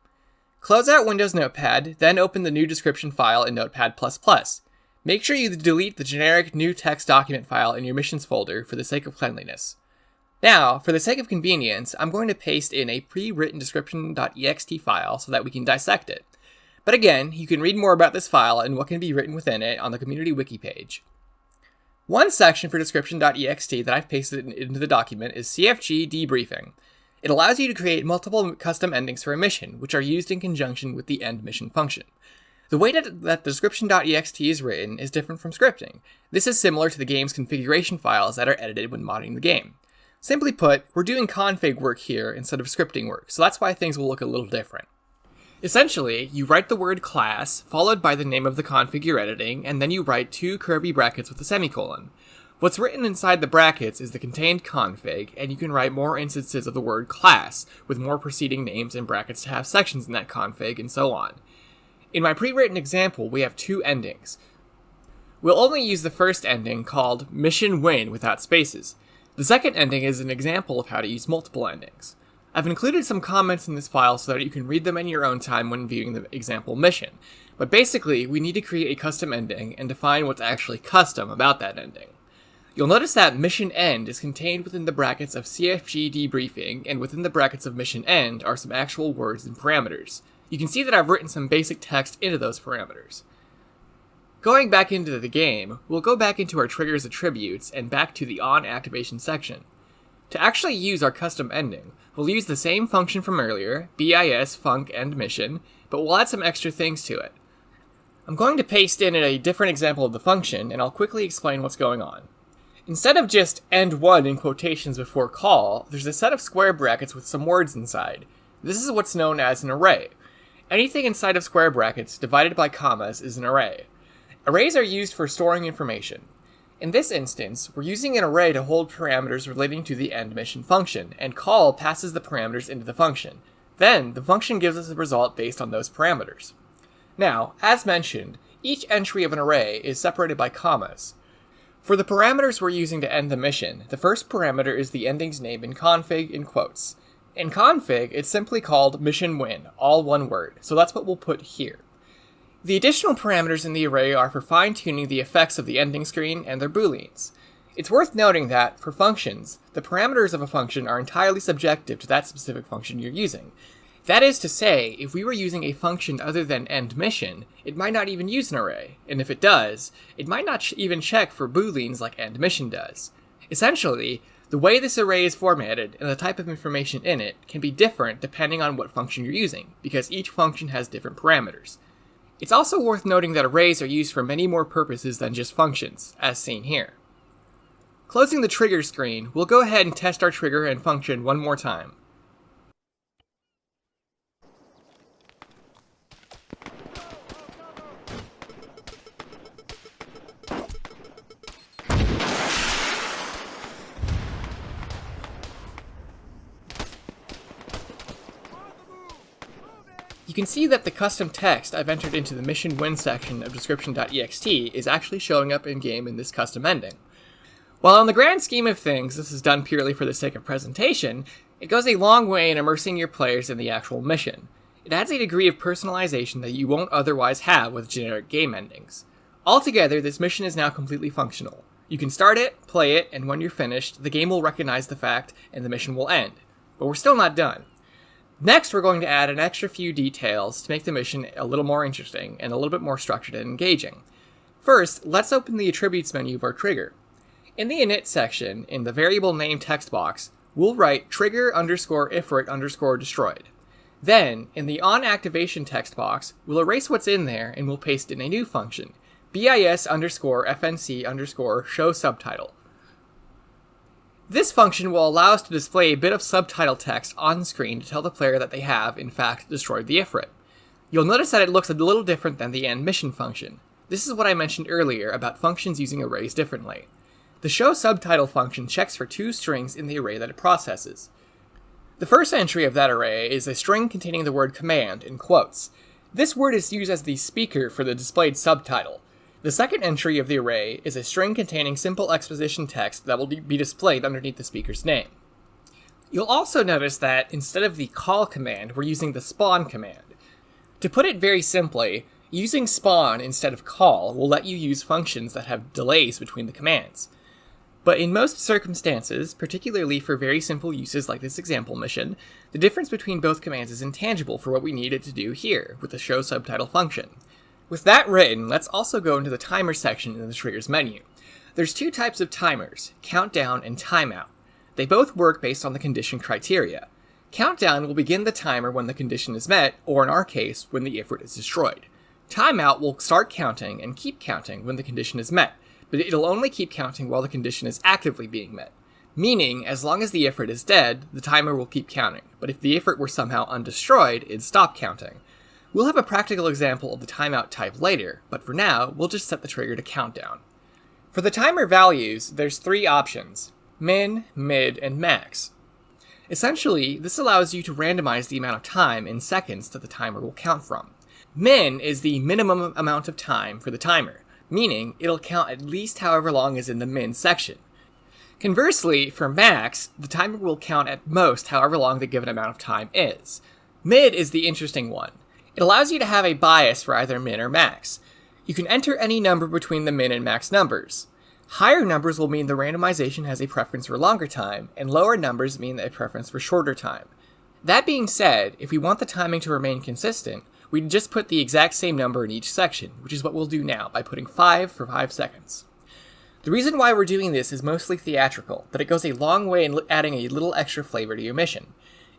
Close out Windows Notepad, then open the new description file in Notepad++. Make sure you delete the generic new text document file in your missions folder for the sake of cleanliness. Now, for the sake of convenience, I'm going to paste in a pre-written Description.ext file so that we can dissect it. But again, you can read more about this file and what can be written within it on the community wiki page. One section for Description.ext that I've pasted into the document is CFG debriefing. It allows you to create multiple custom endings for a mission, which are used in conjunction with the end mission function. The way that Description.ext is written is different from scripting. This is similar to the game's configuration files that are edited when modding the game. Simply put, we're doing config work here instead of scripting work, so that's why things will look a little different. Essentially, you write the word class, followed by the name of the config you're editing, and then you write two curly brackets with a semicolon. What's written inside the brackets is the contained config, and you can write more instances of the word class, with more preceding names and brackets to have sections in that config, and so on. In my pre-written example, we have two endings. We'll only use the first ending, called Mission Win without spaces. The second ending is an example of how to use multiple endings. I've included some comments in this file so that you can read them in your own time when viewing the example mission. But basically, we need to create a custom ending and define what's actually custom about that ending. You'll notice that mission end is contained within the brackets of CFG debriefing, and within the brackets of mission end are some actual words and parameters. You can see that I've written some basic text into those parameters. Going back into the game, we'll go back into our triggers attributes and back to the on activation section. To actually use our custom ending, we'll use the same function from earlier, bis func end mission, but we'll add some extra things to it. I'm going to paste in a different example of the function, and I'll quickly explain what's going on. Instead of just end1 in quotations before call, there's a set of square brackets with some words inside. This is what's known as an array. Anything inside of square brackets divided by commas is an array. Arrays are used for storing information. In this instance, we're using an array to hold parameters relating to the end mission function, and call passes the parameters into the function. Then, the function gives us a result based on those parameters. Now, as mentioned, each entry of an array is separated by commas. For the parameters we're using to end the mission, the first parameter is the ending's name in config in quotes. In config, it's simply called mission win, all one word, so that's what we'll put here. The additional parameters in the array are for fine-tuning the effects of the ending screen and their booleans. It's worth noting that, for functions, the parameters of a function are entirely subjective to that specific function you're using. That is to say, if we were using a function other than end mission, it might not even use an array, and if it does, it might not even check for booleans like end mission does. Essentially, the way this array is formatted and the type of information in it can be different depending on what function you're using, because each function has different parameters. It's also worth noting that arrays are used for many more purposes than just functions, as seen here. Closing the trigger screen, we'll go ahead and test our trigger and function one more time. You can see that the custom text I've entered into the mission win section of Description.ext is actually showing up in-game in this custom ending. While in the grand scheme of things this is done purely for the sake of presentation, it goes a long way in immersing your players in the actual mission. It adds a degree of personalization that you won't otherwise have with generic game endings. Altogether, this mission is now completely functional. You can start it, play it, and when you're finished, the game will recognize the fact and the mission will end. But we're still not done. Next, we're going to add an extra few details to make the mission a little more interesting and a little bit more structured and engaging. First, let's open the attributes menu of our trigger. In the init section, in the variable name text box, we'll write trigger_ifrit_destroyed. Then, in the on activation text box, we'll erase what's in there and we'll paste in a new function, bis_fnc_show subtitle. This function will allow us to display a bit of subtitle text on screen to tell the player that they have, in fact, destroyed the Ifrit. You'll notice that it looks a little different than the end mission function. This is what I mentioned earlier about functions using arrays differently. The show subtitle function checks for two strings in the array that it processes. The first entry of that array is a string containing the word command in quotes. This word is used as the speaker for the displayed subtitle. The second entry of the array is a string containing simple exposition text that will be displayed underneath the speaker's name. You'll also notice that instead of the call command, we're using the spawn command. To put it very simply, using spawn instead of call will let you use functions that have delays between the commands. But in most circumstances, particularly for very simple uses like this example mission, the difference between both commands is intangible for what we need it to do here with the show subtitle function. With that written, let's also go into the timer section in the triggers menu. There's two types of timers, countdown and timeout. They both work based on the condition criteria. Countdown will begin the timer when the condition is met, or in our case, when the Ifrit is destroyed. Timeout will start counting and keep counting when the condition is met, but it'll only keep counting while the condition is actively being met. Meaning, as long as the Ifrit is dead, the timer will keep counting, but if the Ifrit were somehow undestroyed, it'd stop counting. We'll have a practical example of the timeout type later, but for now, we'll just set the trigger to countdown. For the timer values, there's three options: min, mid, and max. Essentially, this allows you to randomize the amount of time in seconds that the timer will count from. Min is the minimum amount of time for the timer, meaning it'll count at least however long is in the min section. Conversely, for max, the timer will count at most however long the given amount of time is. Mid is the interesting one. It allows you to have a bias for either min or max. You can enter any number between the min and max numbers. Higher numbers will mean the randomization has a preference for longer time, and lower numbers mean a preference for shorter time. That being said, if we want the timing to remain consistent, we'd just put the exact same number in each section, which is what we'll do now by putting 5 for 5 seconds. The reason why we're doing this is mostly theatrical, but it goes a long way in adding a little extra flavor to your mission.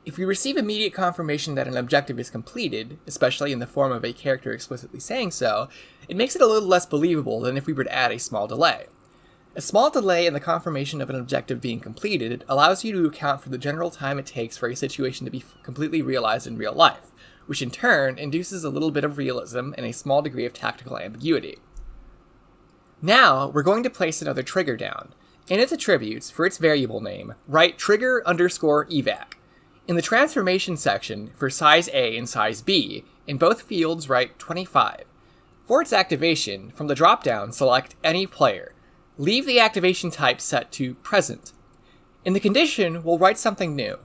If we receive immediate confirmation that an objective is completed, especially in the form of a character explicitly saying so, it makes it a little less believable than if we were to add a small delay. A small delay in the confirmation of an objective being completed allows you to account for the general time it takes for a situation to be completely realized in real life, which in turn induces a little bit of realism and a small degree of tactical ambiguity. Now, we're going to place another trigger down. In its attributes, for its variable name, write trigger_evac. In the transformation section, for size A and size B, in both fields write 25. For its activation, from the dropdown, select any player. Leave the activation type set to present. In the condition, we'll write something new.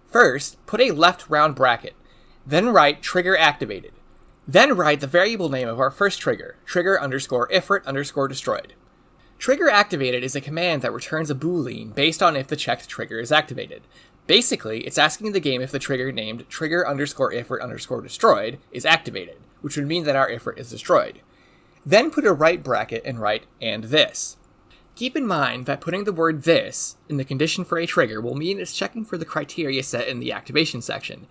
First, put a left round bracket. Then write trigger activated. Then write the variable name of our first trigger, trigger_ifrit_destroyed. Trigger activated is a command that returns a boolean based on if the checked trigger is activated. Basically, it's asking the game if the trigger named trigger_ifrit_destroyed is activated, which would mean that our ifrit is destroyed. Then put a right bracket and write and this. Keep in mind that putting the word this in the condition for a trigger will mean it's checking for the criteria set in the activation section.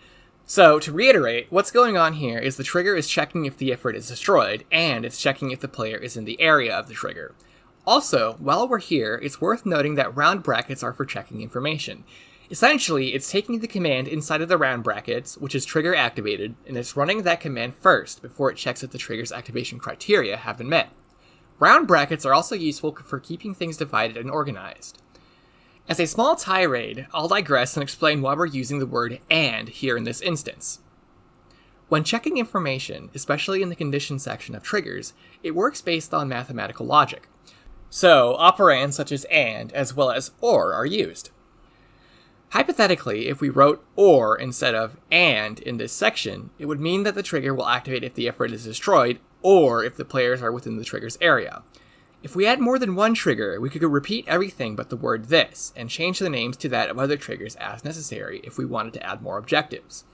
So, to reiterate, what's going on here is the trigger is checking if the ifrit is destroyed, and it's checking if the player is in the area of the trigger. Also, while we're here, it's worth noting that round brackets are for checking information. Essentially, it's taking the command inside of the round brackets, which is trigger activated, and it's running that command first before it checks if the trigger's activation criteria have been met. Round brackets are also useful for keeping things divided and organized. As a small tirade, I'll digress and explain why we're using the word and here in this instance. When checking information, especially in the condition section of triggers, it works based on mathematical logic. So, operands such as and as well as or are used. Hypothetically, if we wrote or instead of and in this section, it would mean that the trigger will activate if the ifrit is destroyed or if the players are within the trigger's area. If we had more than one trigger, we could repeat everything but the word this, and change the names to that of other triggers as necessary if we wanted to add more objectives.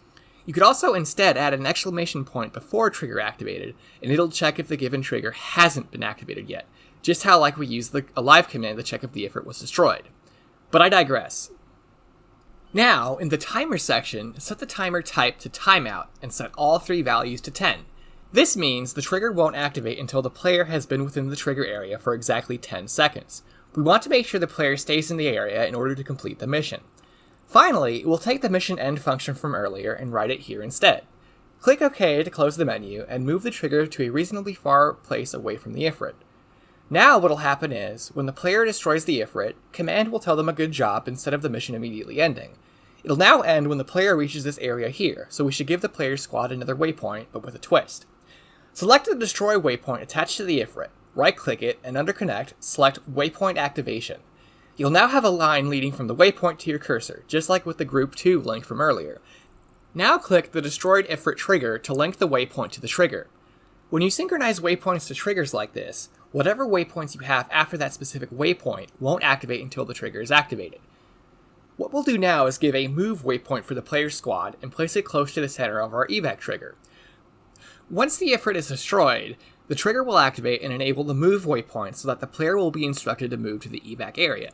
You could also instead add an exclamation point before trigger activated, and it'll check if the given trigger hasn't been activated yet, just how like we used the alive command to check if the ifrit was destroyed. But I digress. Now, in the timer section, set the timer type to timeout, and set all 3 values to 10. This means the trigger won't activate until the player has been within the trigger area for exactly 10 seconds. We want to make sure the player stays in the area in order to complete the mission. Finally, we'll take the mission end function from earlier and write it here instead. Click OK to close the menu and move the trigger to a reasonably far place away from the ifrit. Now what'll happen is, when the player destroys the ifrit, command will tell them a good job instead of the mission immediately ending. It'll now end when the player reaches this area here, so we should give the player's squad another waypoint, but with a twist. Select the destroy waypoint attached to the ifrit, right-click it, and under Connect, select Waypoint Activation. You'll now have a line leading from the waypoint to your cursor, just like with the Group 2 link from earlier. Now click the destroyed ifrit trigger to link the waypoint to the trigger. When you synchronize waypoints to triggers like this, whatever waypoints you have after that specific waypoint won't activate until the trigger is activated. What we'll do now is give a move waypoint for the player's squad and place it close to the center of our evac trigger. Once the ifrit is destroyed, the trigger will activate and enable the move waypoint so that the player will be instructed to move to the evac area.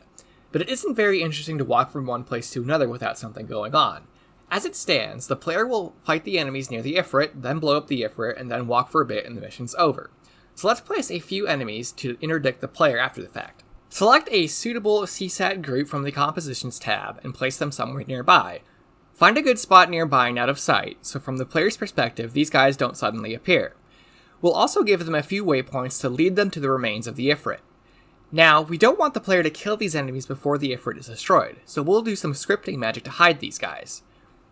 But it isn't very interesting to walk from one place to another without something going on. As it stands, the player will fight the enemies near the ifrit, then blow up the ifrit, and then walk for a bit and the mission's over. So let's place a few enemies to interdict the player after the fact. Select a suitable CSAT group from the Compositions tab and place them somewhere nearby. Find a good spot nearby and out of sight, so from the player's perspective, these guys don't suddenly appear. We'll also give them a few waypoints to lead them to the remains of the ifrit. Now, we don't want the player to kill these enemies before the ifrit is destroyed, so we'll do some scripting magic to hide these guys.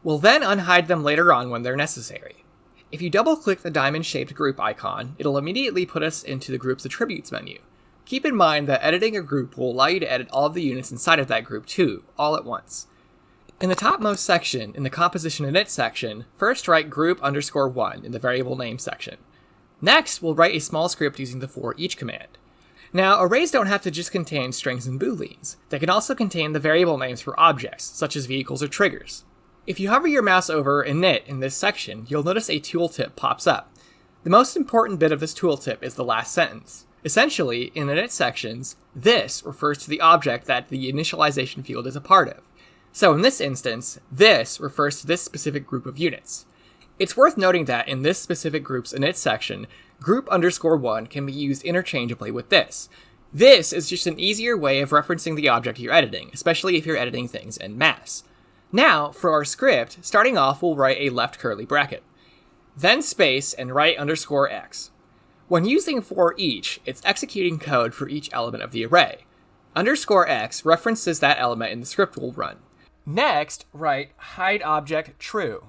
We'll then unhide them later on when they're necessary. If you double-click the diamond-shaped group icon, it'll immediately put us into the group's attributes menu. Keep in mind that editing a group will allow you to edit all of the units inside of that group too, all at once. In the topmost section, in the composition init section, first write group_1 in the variable name section. Next, we'll write a small script using the for_each command. Now, arrays don't have to just contain strings and booleans. They can also contain the variable names for objects, such as vehicles or triggers. If you hover your mouse over init in this section, you'll notice a tooltip pops up. The most important bit of this tooltip is the last sentence. Essentially, in init sections, this refers to the object that the initialization field is a part of. So in this instance, this refers to this specific group of units. It's worth noting that in this specific group's init section, group_1 can be used interchangeably with this. This is just an easier way of referencing the object you're editing, especially if you're editing things en masse. Now, for our script, starting off we'll write a left curly bracket. Then space and write _x. When using for_each, it's executing code for each element of the array. _x references that element in the script we'll run. Next, write hideObject true.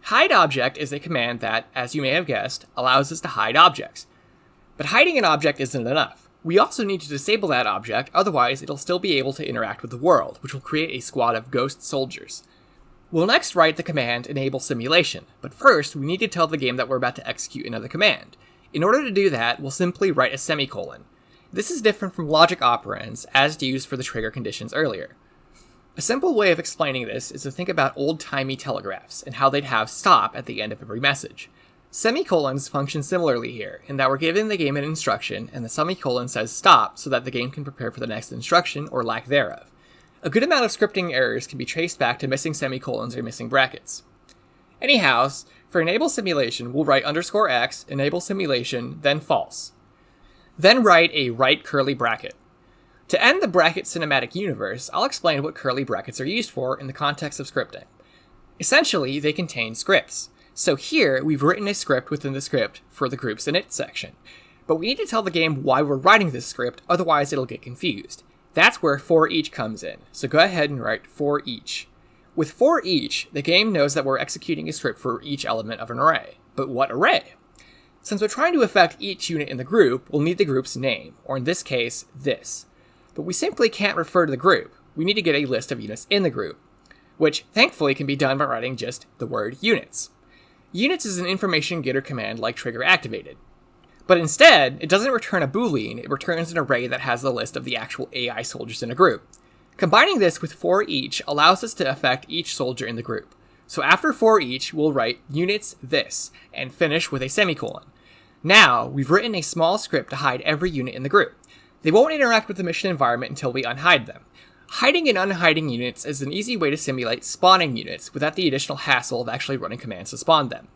HideObject is a command that, as you may have guessed, allows us to hide objects. But hiding an object isn't enough. We also need to disable that object, otherwise it'll still be able to interact with the world, which will create a squad of ghost soldiers. We'll next write the command enable simulation, but first we need to tell the game that we're about to execute another command. In order to do that, we'll simply write a semicolon. This is different from logic operands, as used for the trigger conditions earlier. A simple way of explaining this is to think about old-timey telegraphs and how they'd have stop at the end of every message. Semicolons function similarly here, in that we're giving the game an instruction, and the semicolon says stop so that the game can prepare for the next instruction, or lack thereof. A good amount of scripting errors can be traced back to missing semicolons or missing brackets. Anyhow, for enable simulation, we'll write _x, enable simulation, then false. Then write a right curly bracket. To end the bracket cinematic universe, I'll explain what curly brackets are used for in the context of scripting. Essentially, they contain scripts. So here, we've written a script within the script for the group's init section. But we need to tell the game why we're writing this script, otherwise it'll get confused. That's where for_each comes in, so go ahead and write for_each. With for_each, the game knows that we're executing a script for each element of an array. But what array? Since we're trying to affect each unit in the group, we'll need the group's name, or in this case, this. But we simply can't refer to the group. We need to get a list of units in the group, which thankfully can be done by writing just the word units. Units is an information getter command like trigger activated. But instead, it doesn't return a boolean, it returns an array that has the list of the actual AI soldiers in a group. Combining this with for_each allows us to affect each soldier in the group. So after for_each, we'll write units this, and finish with a semicolon. Now, we've written a small script to hide every unit in the group. They won't interact with the mission environment until we unhide them. Hiding and unhiding units is an easy way to simulate spawning units without the additional hassle of actually running commands to spawn them.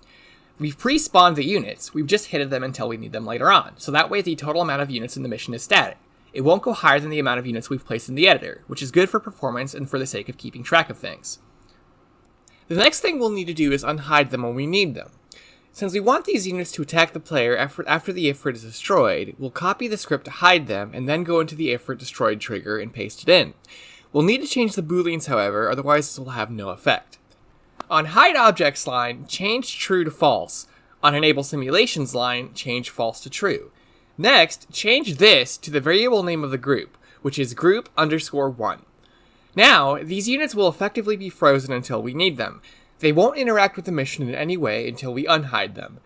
We've pre-spawned the units, we've just hidden them until we need them later on, so that way the total amount of units in the mission is static. It won't go higher than the amount of units we've placed in the editor, which is good for performance and for the sake of keeping track of things. The next thing we'll need to do is unhide them when we need them. Since we want these units to attack the player after the ifrit is destroyed, we'll copy the script to hide them and then go into the ifrit destroyed trigger and paste it in. We'll need to change the booleans however, otherwise this will have no effect. On hideObjects line, change true to false. On enable simulations line, change false to true. Next, change this to the variable name of the group, which is group_1. Now, these units will effectively be frozen until we need them. They won't interact with the mission in any way until we unhide them.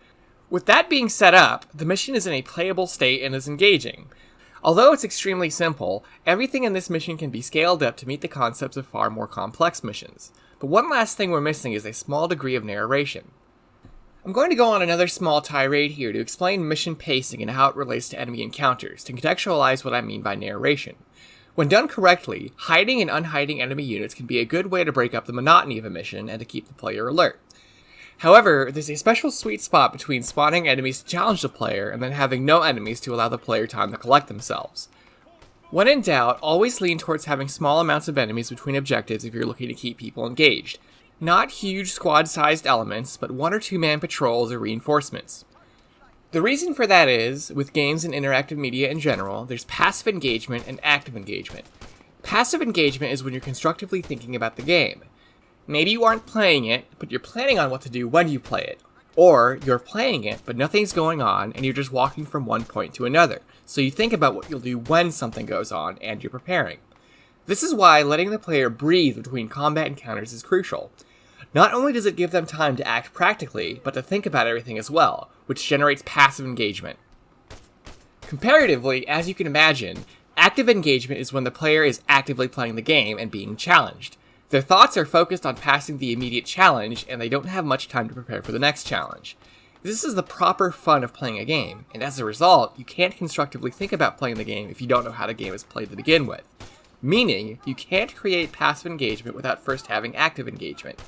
With that being set up, the mission is in a playable state and is engaging. Although it's extremely simple, everything in this mission can be scaled up to meet the concepts of far more complex missions. But one last thing we're missing is a small degree of narration. I'm going to go on another small tirade here to explain mission pacing and how it relates to enemy encounters, to contextualize what I mean by narration. When done correctly, hiding and unhiding enemy units can be a good way to break up the monotony of a mission and to keep the player alert. However, there's a special sweet spot between spawning enemies to challenge the player and then having no enemies to allow the player time to collect themselves. When in doubt, always lean towards having small amounts of enemies between objectives if you're looking to keep people engaged. Not huge squad-sized elements, but 1 or 2 man patrols or reinforcements. The reason for that is, with games and interactive media in general, there's passive engagement and active engagement. Passive engagement is when you're constructively thinking about the game. Maybe you aren't playing it, but you're planning on what to do when you play it. Or you're playing it, but nothing's going on, and you're just walking from one point to another, so you think about what you'll do when something goes on, and you're preparing. This is why letting the player breathe between combat encounters is crucial. Not only does it give them time to act practically, but to think about everything as well, which generates passive engagement. Comparatively, as you can imagine, active engagement is when the player is actively playing the game and being challenged. Their thoughts are focused on passing the immediate challenge, and they don't have much time to prepare for the next challenge. This is the proper fun of playing a game, and as a result, you can't constructively think about playing the game if you don't know how the game is played to begin with. Meaning, you can't create passive engagement without first having active engagement.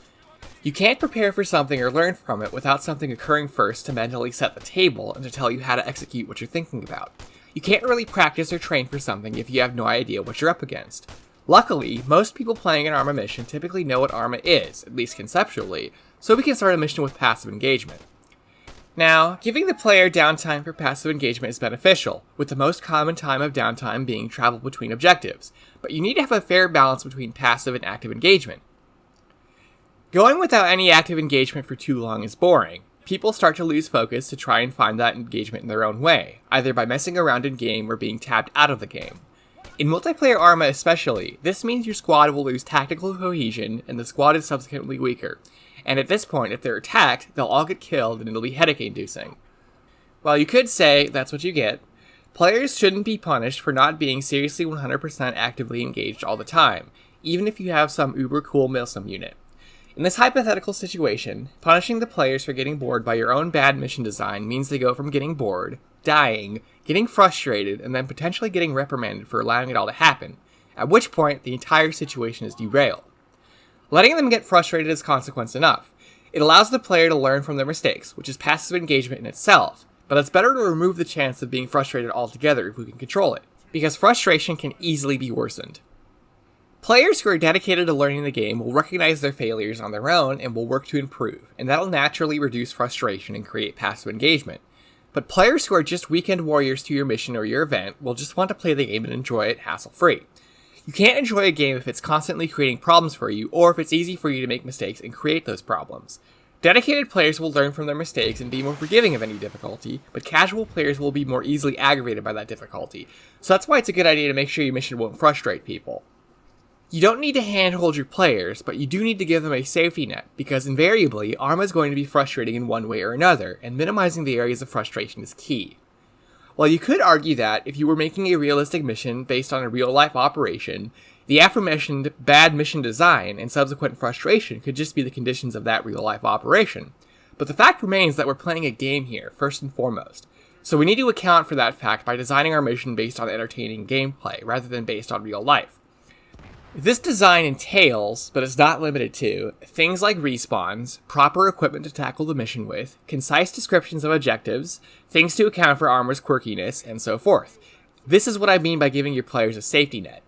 You can't prepare for something or learn from it without something occurring first to mentally set the table and to tell you how to execute what you're thinking about. You can't really practice or train for something if you have no idea what you're up against. Luckily, most people playing an Arma mission typically know what Arma is, at least conceptually, so we can start a mission with passive engagement. Now, giving the player downtime for passive engagement is beneficial, with the most common time of downtime being travel between objectives, but you need to have a fair balance between passive and active engagement. Going without any active engagement for too long is boring. People start to lose focus to try and find that engagement in their own way, either by messing around in game or being tapped out of the game. In multiplayer Arma especially, this means your squad will lose tactical cohesion and the squad is subsequently weaker. And at this point, if they're attacked, they'll all get killed and it'll be headache-inducing. While you could say that's what you get, players shouldn't be punished for not being seriously 100% actively engaged all the time, even if you have some uber cool milsim unit. In this hypothetical situation, punishing the players for getting bored by your own bad mission design means they go from getting bored, dying, getting frustrated, and then potentially getting reprimanded for allowing it all to happen, at which point the entire situation is derailed. Letting them get frustrated is consequence enough. It allows the player to learn from their mistakes, which is passive engagement in itself, but it's better to remove the chance of being frustrated altogether if we can control it, because frustration can easily be worsened. Players who are dedicated to learning the game will recognize their failures on their own and will work to improve, and that'll naturally reduce frustration and create passive engagement. But players who are just weekend warriors to your mission or your event will just want to play the game and enjoy it hassle-free. You can't enjoy a game if it's constantly creating problems for you, or if it's easy for you to make mistakes and create those problems. Dedicated players will learn from their mistakes and be more forgiving of any difficulty, but casual players will be more easily aggravated by that difficulty, so that's why it's a good idea to make sure your mission won't frustrate people. You don't need to handhold your players, but you do need to give them a safety net, because invariably, Arma is going to be frustrating in one way or another, and minimizing the areas of frustration is key. While you could argue that, if you were making a realistic mission based on a real-life operation, the aforementioned bad mission design and subsequent frustration could just be the conditions of that real-life operation. But the fact remains that we're playing a game here, first and foremost, so we need to account for that fact by designing our mission based on entertaining gameplay, rather than based on real life. This design entails, but is not limited to, things like respawns, proper equipment to tackle the mission with, concise descriptions of objectives, things to account for Arma's quirkiness, and so forth. This is what I mean by giving your players a safety net.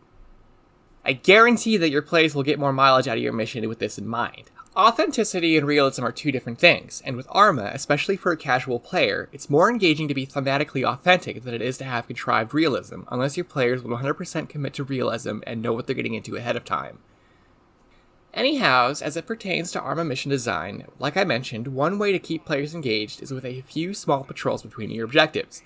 I guarantee that your players will get more mileage out of your mission with this in mind. Authenticity and realism are two different things, and with Arma, especially for a casual player, it's more engaging to be thematically authentic than it is to have contrived realism, unless your players will 100% commit to realism and know what they're getting into ahead of time. Anyhows, as it pertains to Arma mission design, like I mentioned, one way to keep players engaged is with a few small patrols between your objectives.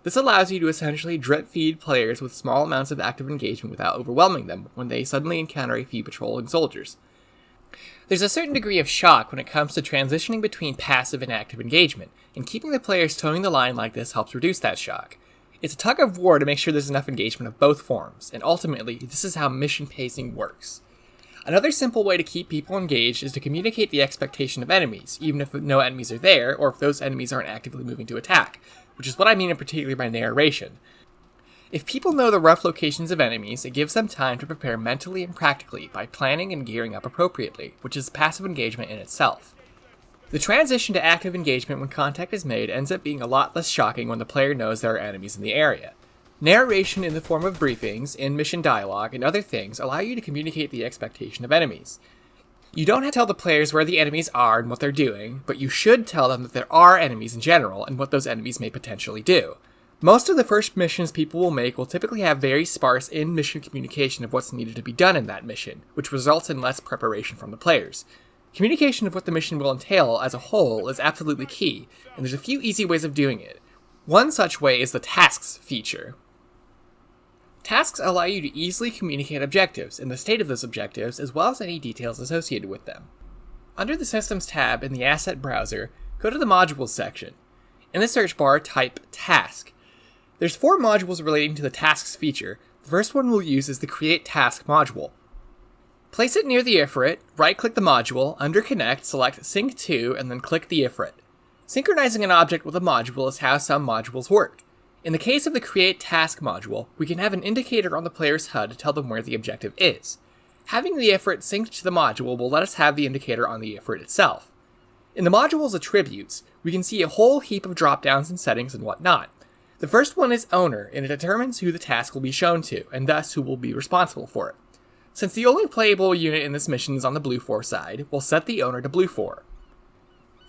This allows you to essentially drip feed players with small amounts of active engagement without overwhelming them when they suddenly encounter a few patrolling soldiers. There's a certain degree of shock when it comes to transitioning between passive and active engagement, and keeping the players towing the line like this helps reduce that shock. It's a tug of war to make sure there's enough engagement of both forms, and ultimately, this is how mission pacing works. Another simple way to keep people engaged is to communicate the expectation of enemies, even if no enemies are there, or if those enemies aren't actively moving to attack, which is what I mean in particular by narration. If people know the rough locations of enemies, it gives them time to prepare mentally and practically by planning and gearing up appropriately, which is passive engagement in itself. The transition to active engagement when contact is made ends up being a lot less shocking when the player knows there are enemies in the area. Narration in the form of briefings, in-mission dialogue, and other things allow you to communicate the expectation of enemies. You don't have to tell the players where the enemies are and what they're doing, but you should tell them that there are enemies in general and what those enemies may potentially do. Most of the first missions people will make will typically have very sparse in-mission communication of what's needed to be done in that mission, which results in less preparation from the players. Communication of what the mission will entail as a whole is absolutely key, and there's a few easy ways of doing it. One such way is the Tasks feature. Tasks allow you to easily communicate objectives and the state of those objectives, as well as any details associated with them. Under the Systems tab in the Asset browser, go to the Modules section. In the search bar, type Task. There's 4 modules relating to the Tasks feature. The first one we'll use is the Create Task module. Place it near the ifrit, right-click the module, under Connect, select Sync to, and then click the ifrit. Synchronizing an object with a module is how some modules work. In the case of the Create Task module, we can have an indicator on the player's HUD to tell them where the objective is. Having the ifrit synced to the module will let us have the indicator on the ifrit itself. In the module's attributes, we can see a whole heap of drop-downs and settings and whatnot. The first one is Owner, and it determines who the task will be shown to, and thus who will be responsible for it. Since the only playable unit in this mission is on the blue 4 side, we'll set the owner to blue 4.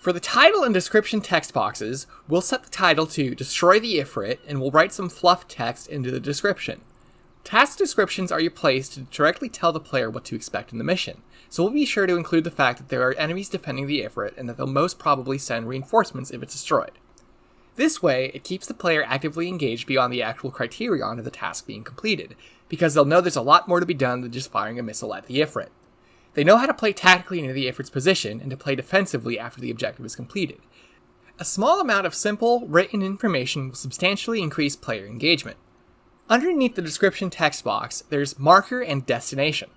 For the title and description text boxes, we'll set the title to Destroy the Ifrit, and we'll write some fluff text into the description. Task descriptions are placed to directly tell the player what to expect in the mission, so we'll be sure to include the fact that there are enemies defending the Ifrit and that they'll most probably send reinforcements if it's destroyed. This way, it keeps the player actively engaged beyond the actual criterion of the task being completed, because they'll know there's a lot more to be done than just firing a missile at the Ifrit. They know how to play tactically near the Ifrit's position and to play defensively after the objective is completed. A small amount of simple, written information will substantially increase player engagement. Underneath the description text box, there's Marker and Destination.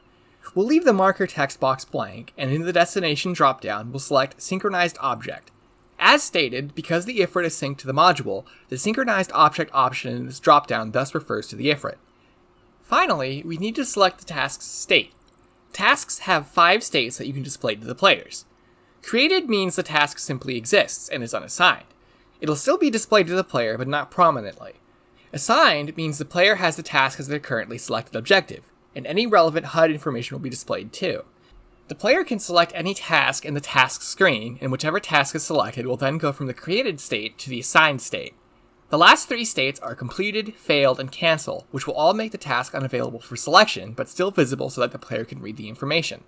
We'll leave the Marker text box blank, and in the Destination dropdown, we'll select Synchronized Object. As stated, because the Ifrit is synced to the module, the Synchronized Object option in this dropdown thus refers to the Ifrit. Finally, we need to select the task's state. Tasks have 5 states that you can display to the players. Created means the task simply exists and is unassigned. It'll still be displayed to the player, but not prominently. Assigned means the player has the task as their currently selected objective, and any relevant HUD information will be displayed too. The player can select any task in the task screen, and whichever task is selected will then go from the created state to the assigned state. The last 3 states are completed, failed, and cancel, which will all make the task unavailable for selection, but still visible so that the player can read the information.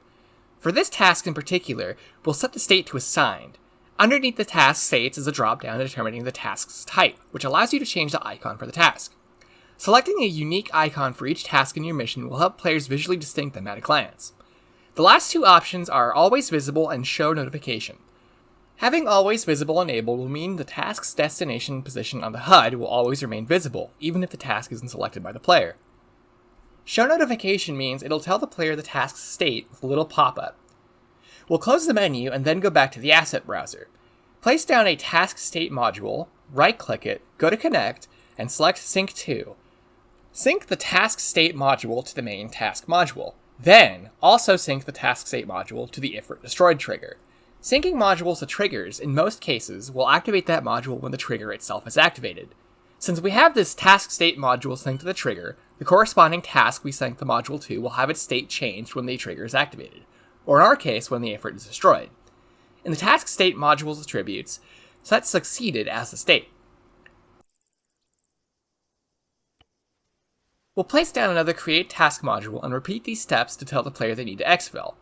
For this task in particular, we'll set the state to assigned. Underneath the task states is a drop-down determining the task's type, which allows you to change the icon for the task. Selecting a unique icon for each task in your mission will help players visually distinct them at a glance. The last 2 options are Always Visible and Show Notification. Having Always Visible enabled will mean the task's destination position on the HUD will always remain visible, even if the task isn't selected by the player. Show Notification means it'll tell the player the task's state with a little pop-up. We'll close the menu and then go back to the Asset browser. Place down a Task State module, right-click it, go to Connect, and select Sync to. Sync the Task State module to the main task module. Then, also sync the Task State module to the Ifrit Destroyed trigger. Syncing modules to triggers, in most cases, will activate that module when the trigger itself is activated. Since we have this Task State module synced to the trigger, the corresponding task we sync the module to will have its state changed when the trigger is activated, or in our case, when the Ifrit is destroyed. In the Task State module's attributes, set Succeeded as the state. We'll place down another Create Task module and repeat these steps to tell the player they need to exfil.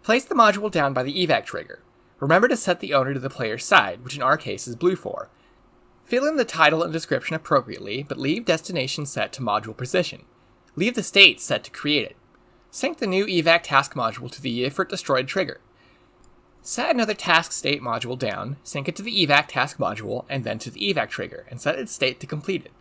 Place the module down by the evac trigger. Remember to set the owner to the player's side, which in our case is blue 4. Fill in the title and description appropriately, but leave destination set to module position. Leave the state set to created. Sync the new evac task module to the Ifrit Destroyed trigger. Set another task state module down, sync it to the evac task module, and then to the evac trigger, and set its state to completed.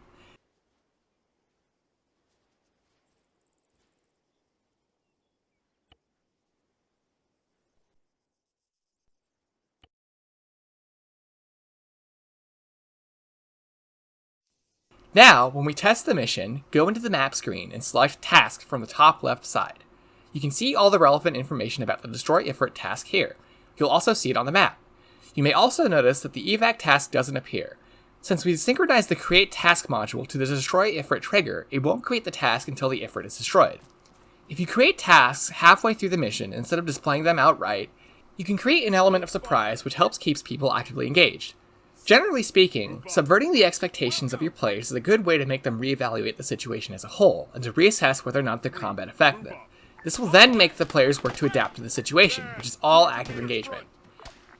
Now, when we test the mission, go into the map screen and select Task from the top left side. You can see all the relevant information about the Destroy Ifrit task here. You'll also see it on the map. You may also notice that the evac task doesn't appear. Since we synchronized the Create Task module to the Destroy Ifrit trigger, it won't create the task until the Ifrit is destroyed. If you create tasks halfway through the mission instead of displaying them outright, you can create an element of surprise which helps keep people actively engaged. Generally speaking, subverting the expectations of your players is a good way to make them reevaluate the situation as a whole, and to reassess whether or not they're combat effective. This will then make the players work to adapt to the situation, which is all active engagement.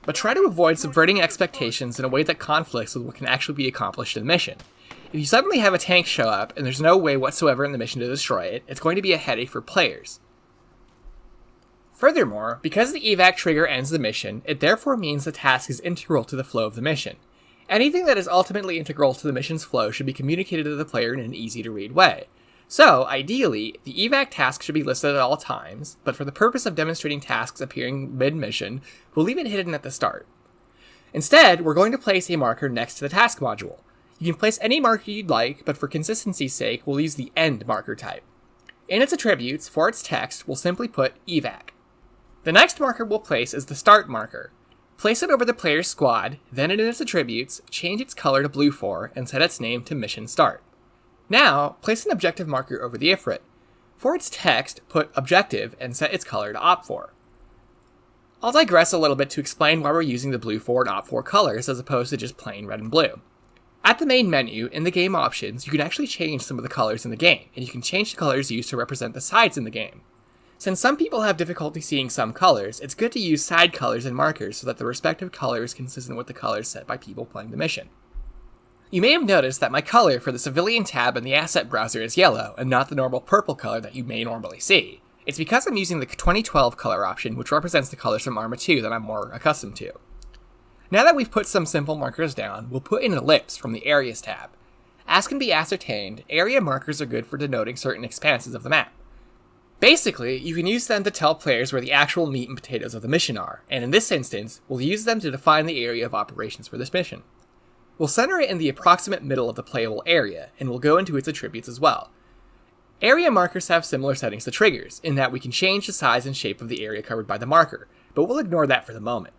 But try to avoid subverting expectations in a way that conflicts with what can actually be accomplished in the mission. If you suddenly have a tank show up and there's no way whatsoever in the mission to destroy it, it's going to be a headache for players. Furthermore, because the evac trigger ends the mission, it therefore means the task is integral to the flow of the mission. Anything that is ultimately integral to the mission's flow should be communicated to the player in an easy-to-read way. So, ideally, the evac task should be listed at all times, but for the purpose of demonstrating tasks appearing mid-mission, we'll leave it hidden at the start. Instead, we're going to place a marker next to the task module. You can place any marker you'd like, but for consistency's sake, we'll use the end marker type. In its attributes, for its text, we'll simply put evac. The next marker we'll place is the start marker. Place it over the player's squad, then in its attributes, change its color to blue 4, and set its name to mission start. Now, place an objective marker over the ifrit. For its text, put objective and set its color to op4. I'll digress a little bit to explain why we're using the blue 4 and op4 colors as opposed to just plain red and blue. At the main menu, in the game options, you can actually change some of the colors in the game, and you can change the colors used to represent the sides in the game. Since some people have difficulty seeing some colors, it's good to use side colors and markers so that the respective color is consistent with the colors set by people playing the mission. You may have noticed that my color for the civilian tab in the asset browser is yellow, and not the normal purple color that you may normally see. It's because I'm using the 2012 color option, which represents the colors from Arma 2 that I'm more accustomed to. Now that we've put some simple markers down, we'll put in an ellipse from the Areas tab. As can be ascertained, area markers are good for denoting certain expanses of the map. Basically, you can use them to tell players where the actual meat and potatoes of the mission are, and in this instance, we'll use them to define the area of operations for this mission. We'll center it in the approximate middle of the playable area, and we'll go into its attributes as well. Area markers have similar settings to triggers, in that we can change the size and shape of the area covered by the marker, but we'll ignore that for the moment.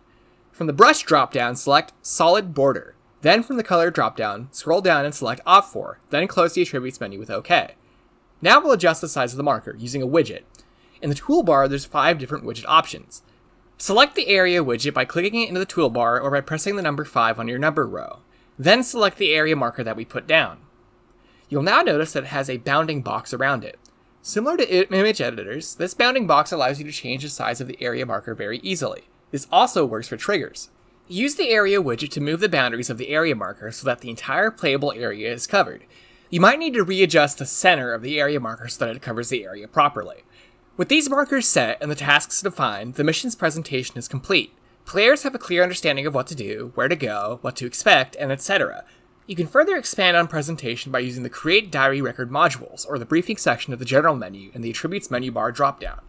From the brush dropdown, select Solid Border. Then from the color dropdown, scroll down and select Op4, then close the attributes menu with OK. Now we'll adjust the size of the marker using a widget. In the toolbar, there's 5 different widget options. Select the area widget by clicking it into the toolbar or by pressing the number 5 on your number row. Then select the area marker that we put down. You'll now notice that it has a bounding box around it. Similar to image editors, this bounding box allows you to change the size of the area marker very easily. This also works for triggers. Use the area widget to move the boundaries of the area marker so that the entire playable area is covered. You might need to readjust the center of the area marker so that it covers the area properly. With these markers set and the tasks defined, the mission's presentation is complete. Players have a clear understanding of what to do, where to go, what to expect, and etc. You can further expand on presentation by using the Create Diary Record modules, or the briefing section of the general menu in the Attributes menu bar dropdown.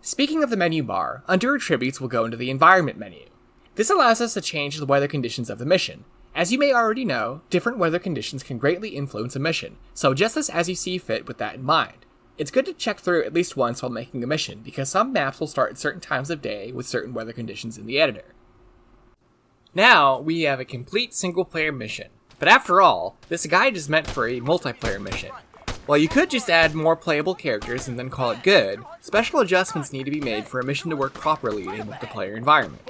Speaking of the menu bar, under Attributes we'll go into the Environment menu. This allows us to change the weather conditions of the mission. As you may already know, different weather conditions can greatly influence a mission, so adjust this as you see fit with that in mind. It's good to check through at least once while making a mission, because some maps will start at certain times of day with certain weather conditions in the editor. Now, we have a complete single-player mission. But after all, this guide is meant for a multiplayer mission. While you could just add more playable characters and then call it good, special adjustments need to be made for a mission to work properly in a multiplayer environment.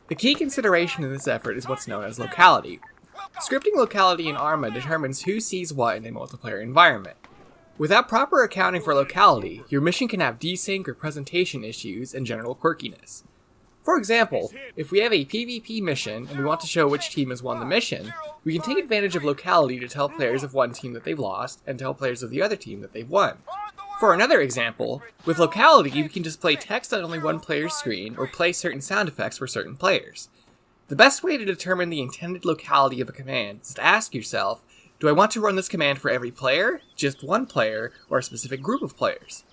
The key consideration in this effort is what's known as locality. Scripting locality in Arma determines who sees what in a multiplayer environment. Without proper accounting for locality, your mission can have desync or presentation issues and general quirkiness. For example, if we have a PvP mission and we want to show which team has won the mission, we can take advantage of locality to tell players of one team that they've lost and tell players of the other team that they've won. For another example, with locality we can display text on only one player's screen or play certain sound effects for certain players. The best way to determine the intended locality of a command is to ask yourself, do I want to run this command for every player, just one player, or a specific group of players?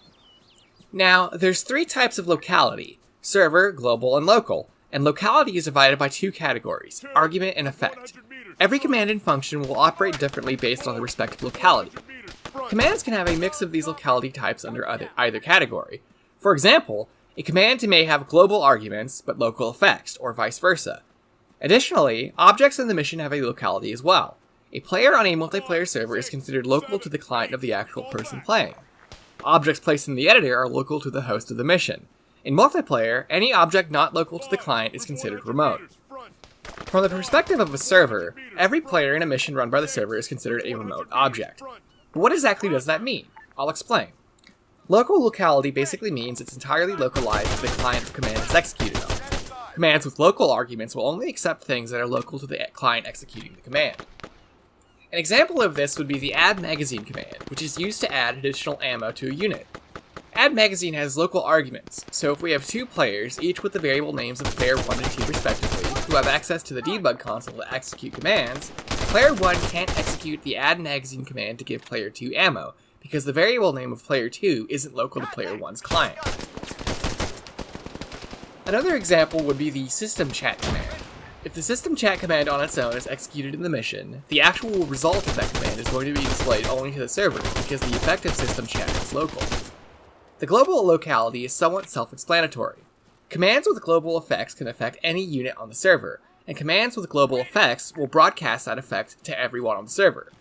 Now, there's 3 types of locality: server, global, and local, and locality is divided by 2 categories, argument and effect. Every command and function will operate differently based on the respective locality. Commands can have a mix of these locality types under either category. For example, a command may have global arguments, but local effects, or vice versa. Additionally, objects in the mission have a locality as well. A player on a multiplayer server is considered local to the client of the actual person playing. Objects placed in the editor are local to the host of the mission. In multiplayer, any object not local to the client is considered remote. From the perspective of a server, every player in a mission run by the server is considered a remote object. But what exactly does that mean? I'll explain. Local locality basically means it's entirely localized to the client the command is executed on. Commands with local arguments will only accept things that are local to the client executing the command. An example of this would be the add magazine command, which is used to add additional ammo to a unit. Add magazine has local arguments, so if we have two players, each with the variable names of player 1 and 2 respectively, who have access to the debug console to execute commands, player 1 can't execute the add magazine command to give player 2 ammo, because the variable name of player 2 isn't local to player 1's client. Another example would be the system chat command. If the system chat command on its own is executed in the mission, the actual result of that command is going to be displayed only to the server, because the effective system chat is local. The global locality is somewhat self-explanatory. Commands with global effects can affect any unit on the server, and commands with global effects will broadcast that effect to everyone on the server.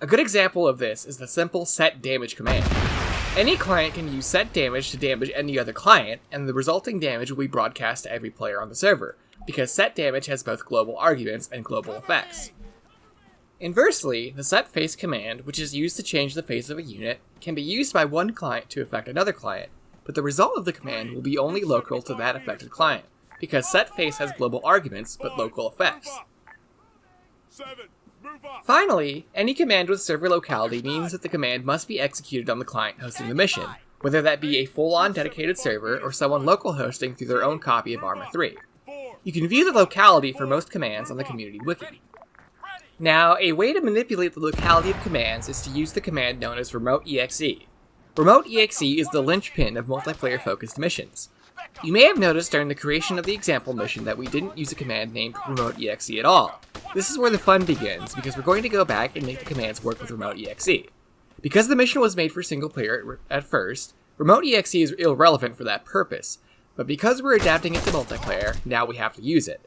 A good example of this is the simple set damage command. Any client can use set damage to damage any other client, and the resulting damage will be broadcast to every player on the server, because set damage has both global arguments and global effects. Inversely, the set face command, which is used to change the face of a unit, can be used by one client to affect another client, but the result of the command will be only local to that affected client, because set face has global arguments but local effects. Finally, any command with server locality means that the command must be executed on the client hosting the mission, whether that be a full-on dedicated server or someone local hosting through their own copy of Arma 3. You can view the locality for most commands on the community wiki. Now, a way to manipulate the locality of commands is to use the command known as remoteExec. RemoteExec is the linchpin of multiplayer-focused missions. You may have noticed during the creation of the example mission that we didn't use a command named remoteExec at all. This is where the fun begins, because we're going to go back and make the commands work with remoteExec. Because the mission was made for single player at first, remoteExec is irrelevant for that purpose, but because we're adapting it to multiplayer, now we have to use it.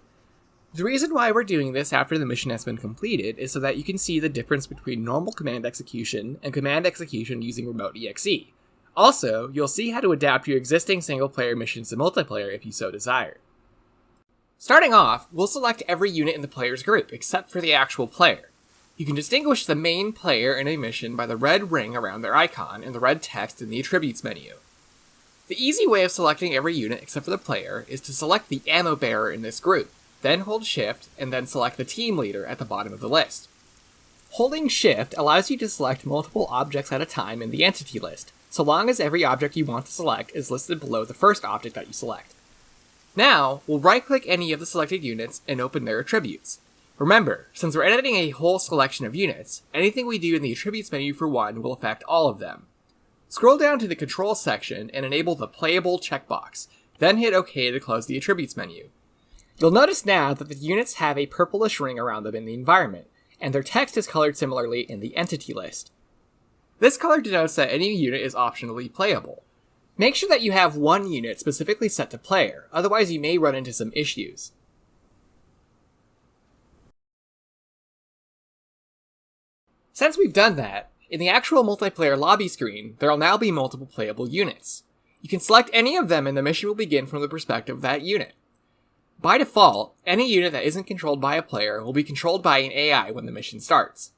The reason why we're doing this after the mission has been completed is so that you can see the difference between normal command execution and command execution using remoteExec. Also, you'll see how to adapt your existing single-player missions to multiplayer if you so desire. Starting off, we'll select every unit in the player's group, except for the actual player. You can distinguish the main player in a mission by the red ring around their icon and the red text in the attributes menu. The easy way of selecting every unit except for the player is to select the ammo bearer in this group, then hold Shift, and then select the team leader at the bottom of the list. Holding Shift allows you to select multiple objects at a time in the entity list, so long as every object you want to select is listed below the first object that you select. Now, we'll right-click any of the selected units and open their attributes. Remember, since we're editing a whole selection of units, anything we do in the attributes menu for one will affect all of them. Scroll down to the Controls section and enable the Playable checkbox, then hit OK to close the attributes menu. You'll notice now that the units have a purplish ring around them in the environment, and their text is colored similarly in the entity list. This color denotes that any unit is optionally playable. Make sure that you have one unit specifically set to player, otherwise you may run into some issues. Since we've done that, in the actual multiplayer lobby screen, there will now be multiple playable units. You can select any of them and the mission will begin from the perspective of that unit. By default, any unit that isn't controlled by a player will be controlled by an AI when the mission starts.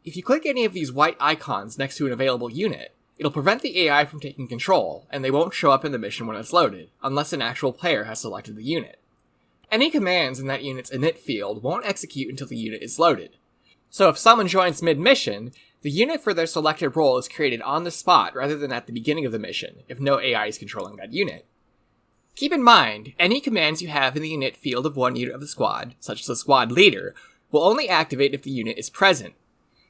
If you click any of these white icons next to an available unit, it'll prevent the AI from taking control, and they won't show up in the mission when it's loaded, unless an actual player has selected the unit. Any commands in that unit's init field won't execute until the unit is loaded. So if someone joins mid-mission, the unit for their selected role is created on the spot rather than at the beginning of the mission, if no AI is controlling that unit. Keep in mind, any commands you have in the init field of one unit of the squad, such as the squad leader, will only activate if the unit is present.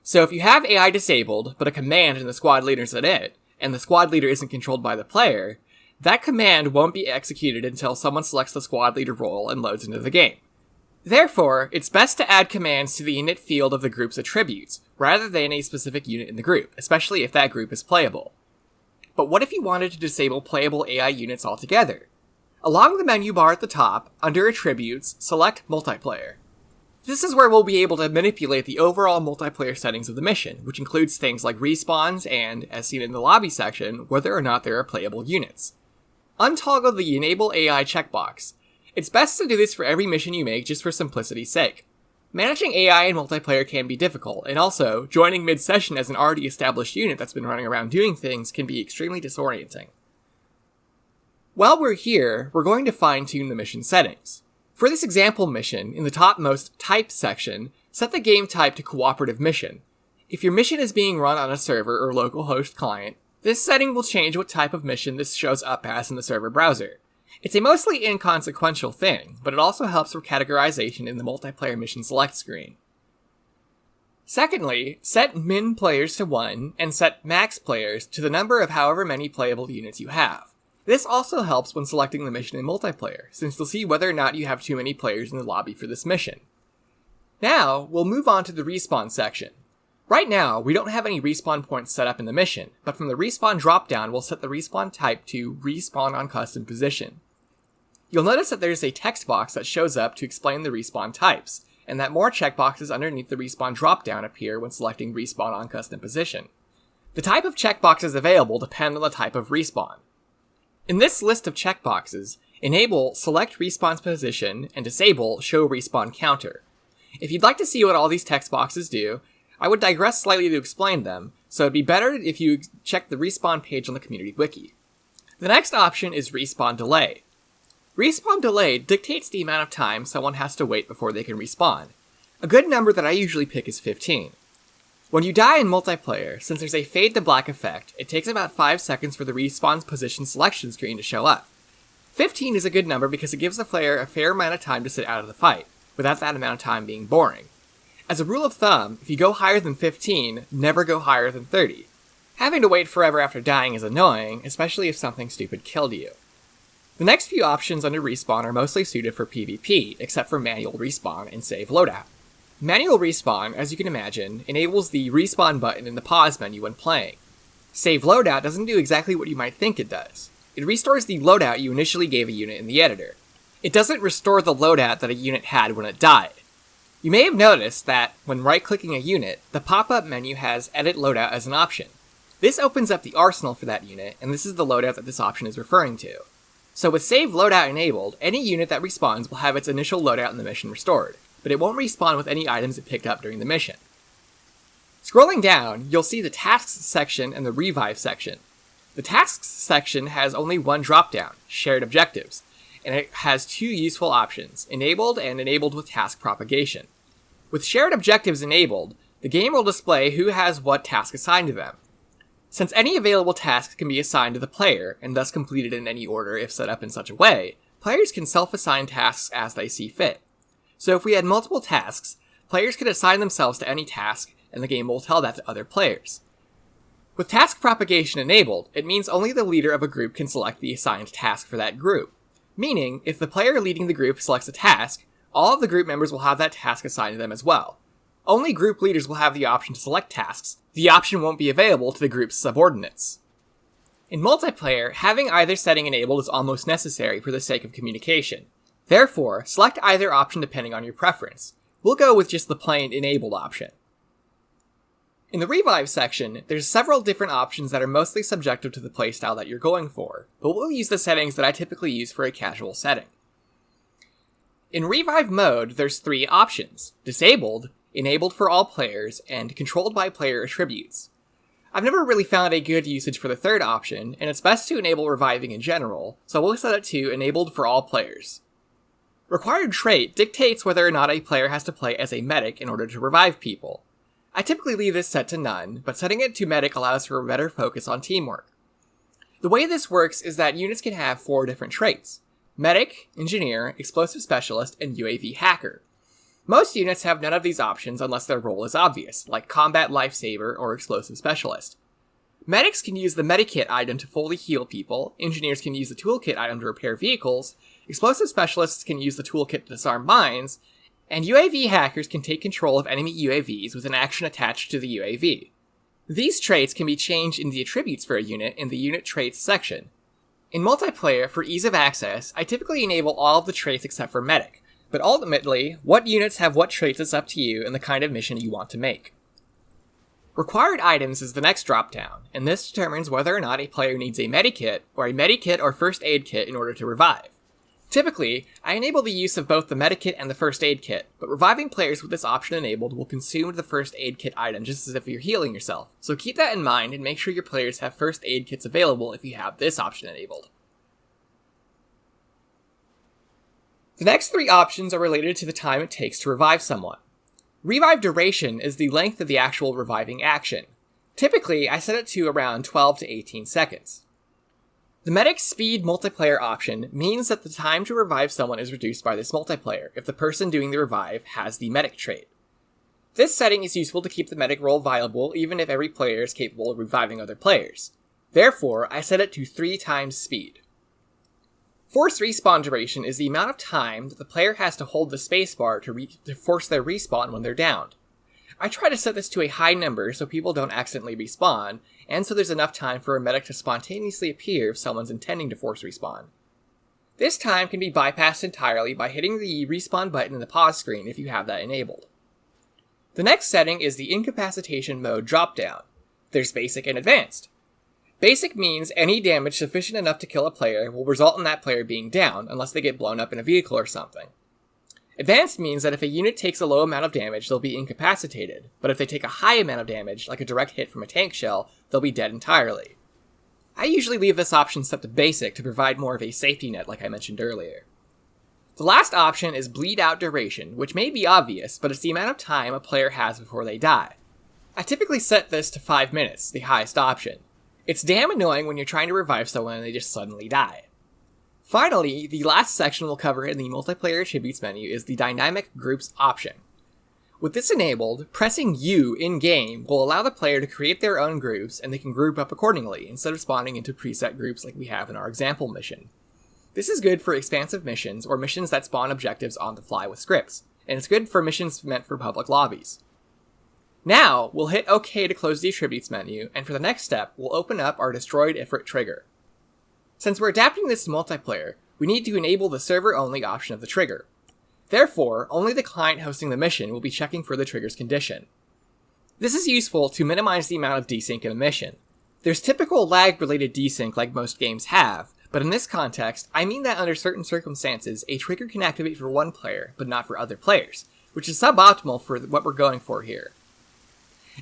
So if you have AI disabled, but a command in the squad leader's init, and the squad leader isn't controlled by the player, that command won't be executed until someone selects the squad leader role and loads into the game. Therefore, it's best to add commands to the init field of the group's attributes, rather than a specific unit in the group, especially if that group is playable. But what if you wanted to disable playable AI units altogether? Along the menu bar at the top, under Attributes, select Multiplayer. This is where we'll be able to manipulate the overall multiplayer settings of the mission, which includes things like respawns and, as seen in the lobby section, whether or not there are playable units. Untoggle the Enable AI checkbox. It's best to do this for every mission you make just for simplicity's sake. Managing AI in multiplayer can be difficult, and also, joining mid-session as an already established unit that's been running around doing things can be extremely disorienting. While we're here, we're going to fine-tune the mission settings. For this example mission, in the topmost Type section, set the game type to Cooperative Mission. If your mission is being run on a server or localhost client, this setting will change what type of mission this shows up as in the server browser. It's a mostly inconsequential thing, but it also helps for categorization in the multiplayer mission select screen. Secondly, set min players to 1 and set max players to the number of however many playable units you have. This also helps when selecting the mission in multiplayer, since you'll see whether or not you have too many players in the lobby for this mission. Now, we'll move on to the respawn section. Right now, we don't have any respawn points set up in the mission, but from the respawn dropdown, we'll set the respawn type to respawn on custom position. You'll notice that there's a text box that shows up to explain the respawn types, and that more checkboxes underneath the respawn dropdown appear when selecting respawn on custom position. The type of checkboxes available depend on the type of respawn. In this list of checkboxes, enable select respawn position and disable show respawn counter. If you'd like to see what all these text boxes do, I would digress slightly to explain them, so it'd be better if you check the respawn page on the community wiki. The next option is respawn delay. Respawn delay dictates the amount of time someone has to wait before they can respawn. A good number that I usually pick is 15. When you die in multiplayer, since there's a fade to black effect, it takes about 5 seconds for the respawn position selection screen to show up. 15 is a good number because it gives the player a fair amount of time to sit out of the fight, without that amount of time being boring. As a rule of thumb, if you go higher than 15, never go higher than 30. Having to wait forever after dying is annoying, especially if something stupid killed you. The next few options under respawn are mostly suited for PvP, except for manual respawn and save loadout. Manual respawn, as you can imagine, enables the respawn button in the pause menu when playing. Save loadout doesn't do exactly what you might think it does. It restores the loadout you initially gave a unit in the editor. It doesn't restore the loadout that a unit had when it died. You may have noticed that, when right-clicking a unit, the pop-up menu has Edit Loadout as an option. This opens up the arsenal for that unit, and this is the loadout that this option is referring to. So with Save Loadout enabled, any unit that respawns will have its initial loadout in the mission restored, but it won't respawn with any items it picked up during the mission. Scrolling down, you'll see the Tasks section and the Revive section. The Tasks section has only one dropdown, Shared Objectives, and it has two useful options, Enabled and Enabled with Task Propagation. With Shared Objectives enabled, the game will display who has what task assigned to them. Since any available task can be assigned to the player, and thus completed in any order if set up in such a way, players can self-assign tasks as they see fit. So if we had multiple tasks, players could assign themselves to any task, and the game will tell that to other players. With task propagation enabled, it means only the leader of a group can select the assigned task for that group. Meaning, if the player leading the group selects a task, all of the group members will have that task assigned to them as well. Only group leaders will have the option to select tasks. The option won't be available to the group's subordinates. In multiplayer, having either setting enabled is almost necessary for the sake of communication. Therefore, select either option depending on your preference. We'll go with just the plain enabled option. In the Revive section, there's several different options that are mostly subjective to the playstyle that you're going for, but we'll use the settings that I typically use for a casual setting. In Revive mode, there's 3 options: Disabled, Enabled for all players, and Controlled by player attributes. I've never really found a good usage for the third option, and it's best to enable reviving in general, so we'll set it to Enabled for all players. Required trait dictates whether or not a player has to play as a medic in order to revive people. I typically leave this set to none, but setting it to medic allows for a better focus on teamwork. The way this works is that units can have 4 different traits: Medic, Engineer, Explosive Specialist, and UAV Hacker. Most units have none of these options unless their role is obvious, like Combat Lifesaver or Explosive Specialist. Medics can use the Medikit item to fully heal people, Engineers can use the Toolkit item to repair vehicles, Explosive Specialists can use the Toolkit to disarm mines, and UAV Hackers can take control of enemy UAVs with an action attached to the UAV. These traits can be changed in the attributes for a unit in the Unit Traits section. In multiplayer, for ease of access, I typically enable all of the traits except for Medic, but ultimately, what units have what traits is up to you and the kind of mission you want to make. Required items is the next dropdown, and this determines whether or not a player needs a medikit or first aid kit in order to revive. Typically, I enable the use of both the medikit and the first aid kit, but reviving players with this option enabled will consume the first aid kit item just as if you're healing yourself, so keep that in mind and make sure your players have first aid kits available if you have this option enabled. The next 3 options are related to the time it takes to revive someone. Revive duration is the length of the actual reviving action. Typically, I set it to around 12 to 18 seconds. The medic speed multiplayer option means that the time to revive someone is reduced by this multiplayer if the person doing the revive has the medic trait. This setting is useful to keep the medic role viable even if every player is capable of reviving other players. Therefore, I set it to 3 times speed. Force respawn duration is the amount of time that the player has to hold the spacebar to force their respawn when they're downed. I try to set this to a high number so people don't accidentally respawn, and so there's enough time for a medic to spontaneously appear if someone's intending to force respawn. This time can be bypassed entirely by hitting the respawn button in the pause screen if you have that enabled. The next setting is the incapacitation mode dropdown. There's basic and advanced. Basic means any damage sufficient enough to kill a player will result in that player being down, unless they get blown up in a vehicle or something. Advanced means that if a unit takes a low amount of damage, they'll be incapacitated, but if they take a high amount of damage, like a direct hit from a tank shell, they'll be dead entirely. I usually leave this option set to basic to provide more of a safety net like I mentioned earlier. The last option is bleed out duration, which may be obvious, but it's the amount of time a player has before they die. I typically set this to 5 minutes, the highest option. It's damn annoying when you're trying to revive someone and they just suddenly die. Finally, the last section we'll cover in the multiplayer attributes menu is the dynamic groups option. With this enabled, pressing U in-game will allow the player to create their own groups and they can group up accordingly instead of spawning into preset groups like we have in our example mission. This is good for expansive missions or missions that spawn objectives on the fly with scripts, and it's good for missions meant for public lobbies. Now, we'll hit OK to close the attributes menu, and for the next step, we'll open up our destroyed ifrit trigger. Since we're adapting this to multiplayer, we need to enable the server-only option of the trigger. Therefore, only the client hosting the mission will be checking for the trigger's condition. This is useful to minimize the amount of desync in a mission. There's typical lag-related desync like most games have, but in this context, I mean that under certain circumstances, a trigger can activate for one player, but not for other players, which is suboptimal for what we're going for here.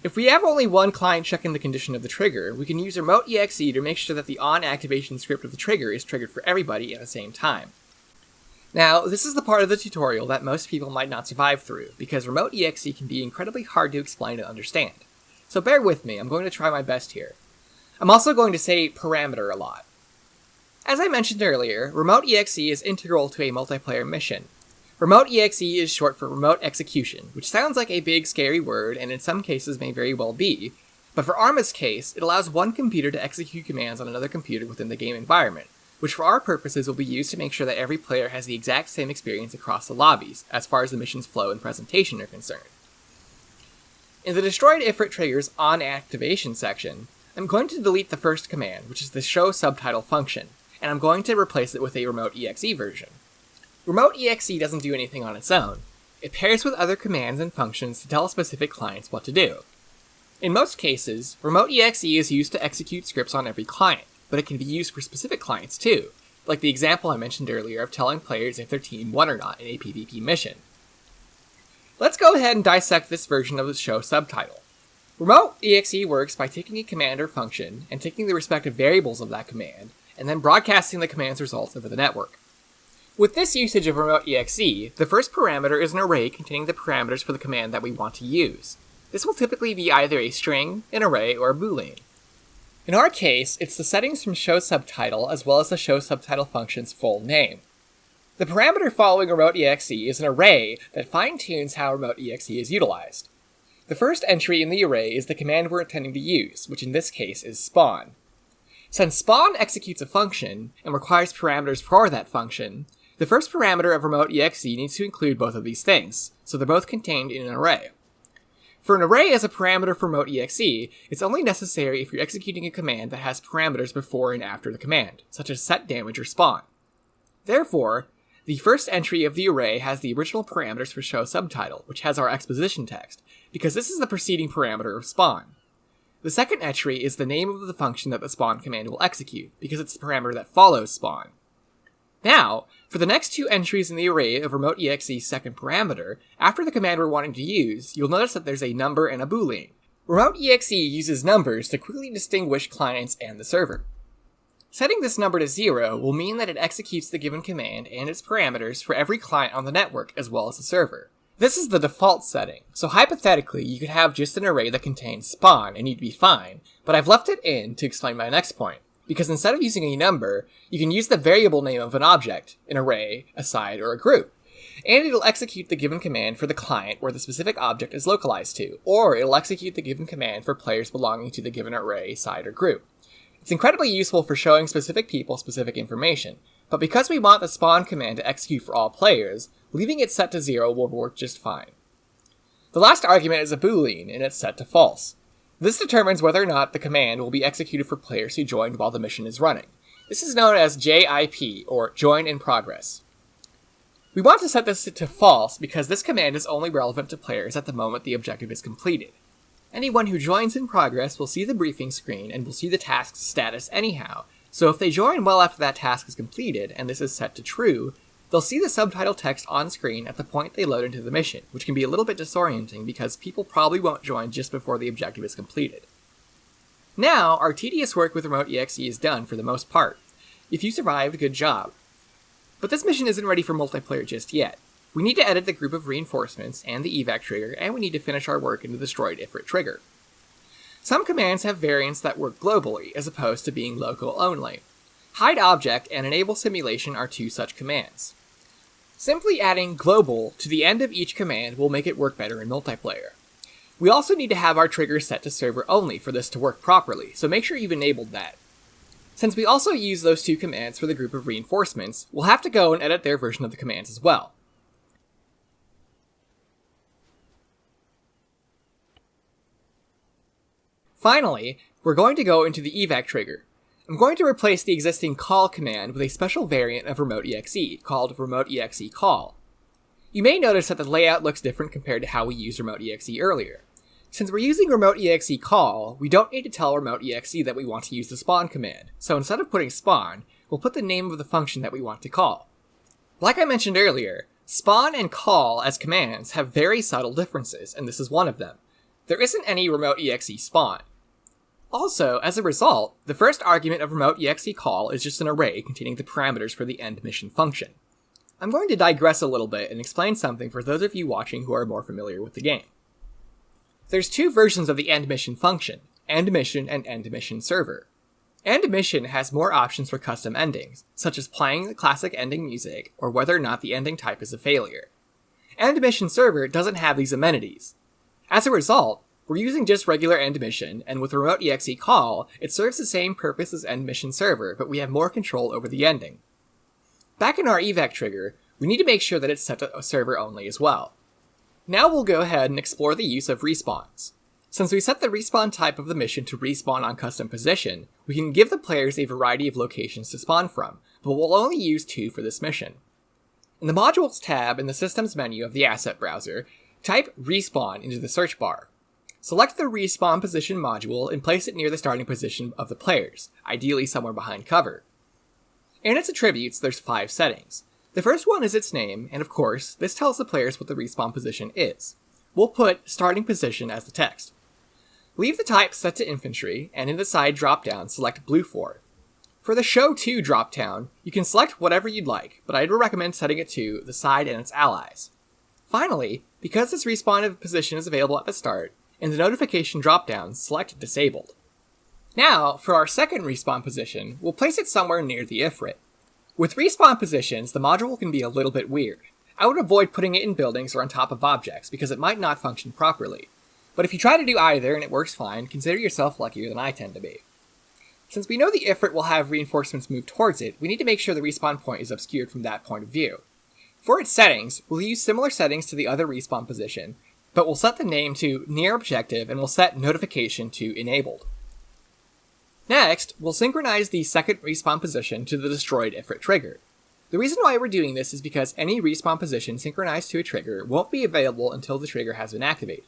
If we have only one client checking the condition of the trigger, we can use remoteExec to make sure that the on-activation script of the trigger is triggered for everybody at the same time. Now, this is the part of the tutorial that most people might not survive through, because remoteExec can be incredibly hard to explain and understand. So bear with me, I'm going to try my best here. I'm also going to say parameter a lot. As I mentioned earlier, remoteExec is integral to a multiplayer mission. RemoteEXE is short for remote execution, which sounds like a big scary word and in some cases may very well be, but for Arma's case, it allows one computer to execute commands on another computer within the game environment, which for our purposes will be used to make sure that every player has the exact same experience across the lobbies, as far as the mission's flow and presentation are concerned. In the Destroyed Ifrit Triggers On Activation section, I'm going to delete the first command, which is the show subtitle function, and I'm going to replace it with a remoteEXE version. RemoteEXE doesn't do anything on its own. It pairs with other commands and functions to tell specific clients what to do. In most cases, remoteEXE is used to execute scripts on every client, but it can be used for specific clients too, like the example I mentioned earlier of telling players if their team won or not in a PvP mission. Let's go ahead and dissect this version of the show subtitle. RemoteEXE works by taking a command or function and taking the respective variables of that command, and then broadcasting the command's results over the network. With this usage of remoteEXE, the first parameter is an array containing the parameters for the command that we want to use. This will typically be either a string, an array, or a boolean. In our case, it's the settings from show subtitle as well as the show subtitle function's full name. The parameter following remoteEXE is an array that fine-tunes how remoteEXE is utilized. The first entry in the array is the command we're intending to use, which in this case is spawn. Since spawn executes a function and requires parameters for that function, the first parameter of remoteEXE needs to include both of these things, so they're both contained in an array. For an array as a parameter for remoteEXE, it's only necessary if you're executing a command that has parameters before and after the command, such as set damage or spawn. Therefore, the first entry of the array has the original parameters for show subtitle, which has our exposition text, because this is the preceding parameter of spawn. The second entry is the name of the function that the spawn command will execute, because it's the parameter that follows spawn. Now, For the next two entries in the array of remoteExec's second parameter, after the command we're wanting to use, you'll notice that there's a number and a boolean. remoteExe uses numbers to quickly distinguish clients and the server. Setting this number to 0 will mean that it executes the given command and its parameters for every client on the network as well as the server. This is the default setting, so hypothetically you could have just an array that contains spawn and you'd be fine, but I've left it in to explain my next point. Because instead of using a number, you can use the variable name of an object, an array, a side, or a group. And it'll execute the given command for the client where the specific object is localized to, or it'll execute the given command for players belonging to the given array, side, or group. It's incredibly useful for showing specific people specific information, but because we want the spawn command to execute for all players, leaving it set to 0 will work just fine. The last argument is a boolean, and it's set to false. This determines whether or not the command will be executed for players who joined while the mission is running. This is known as JIP, or Join in Progress. We want to set this to false because this command is only relevant to players at the moment the objective is completed. Anyone who joins in progress will see the briefing screen and will see the task's status anyhow, so if they join well after that task is completed, and this is set to true, they'll see the subtitle text on screen at the point they load into the mission, which can be a little bit disorienting because people probably won't join just before the objective is completed. Now, our tedious work with remoteExe is done for the most part. If you survived, good job. But this mission isn't ready for multiplayer just yet. We need to edit the group of reinforcements and the evac trigger, and we need to finish our work in the destroyed ifrit trigger. Some commands have variants that work globally, as opposed to being local only. Hide object and enable simulation are two such commands. Simply adding global to the end of each command will make it work better in multiplayer. We also need to have our trigger set to server only for this to work properly, so make sure you've enabled that. Since we also use those two commands for the group of reinforcements, we'll have to go and edit their version of the commands as well. Finally, we're going to go into the evac trigger. I'm going to replace the existing call command with a special variant of remoteExe called remoteExe call. You may notice that the layout looks different compared to how we used remoteExe earlier. Since we're using remoteExe call, we don't need to tell remoteExe that we want to use the spawn command, so instead of putting spawn, we'll put the name of the function that we want to call. Like I mentioned earlier, spawn and call as commands have very subtle differences, and this is one of them. There isn't any remoteExe spawn. Also, as a result, the first argument of remoteExe call is just an array containing the parameters for the end mission function. I'm going to digress a little bit and explain something for those of you watching who are more familiar with the game. There's two versions of the end mission function, end mission and end mission server. End mission has more options for custom endings, such as playing the classic ending music or whether or not the ending type is a failure. End mission server doesn't have these amenities. As a result, we're using just regular end mission, and with remoteExe call, it serves the same purpose as end mission server, but we have more control over the ending. Back in our evac trigger, we need to make sure that it's set to server only as well. Now we'll go ahead and explore the use of respawns. Since we set the respawn type of the mission to respawn on custom position, we can give the players a variety of locations to spawn from, but we'll only use 2 for this mission. In the Modules tab in the Systems menu of the Asset Browser, type respawn into the search bar. Select the respawn position module and place it near the starting position of the players, ideally somewhere behind cover. In its attributes, there's 5 settings. The first one is its name, and of course, this tells the players what the respawn position is. We'll put starting position as the text. Leave the type set to infantry, and in the side drop-down, select blue 4. For the show to drop-down, you can select whatever you'd like, but I'd recommend setting it to the side and its allies. Finally, because this respawn position is available at the start, in the notification drop-down, select disabled. Now, for our second respawn position, we'll place it somewhere near the ifrit. With respawn positions, the module can be a little bit weird. I would avoid putting it in buildings or on top of objects, because it might not function properly. But if you try to do either and it works fine, consider yourself luckier than I tend to be. Since we know the ifrit will have reinforcements move towards it, we need to make sure the respawn point is obscured from that point of view. For its settings, we'll use similar settings to the other respawn position, but we'll set the name to near objective and we'll set notification to enabled. Next, we'll synchronize the second respawn position to the destroyed ifrit trigger. The reason why we're doing this is because any respawn position synchronized to a trigger won't be available until the trigger has been activated.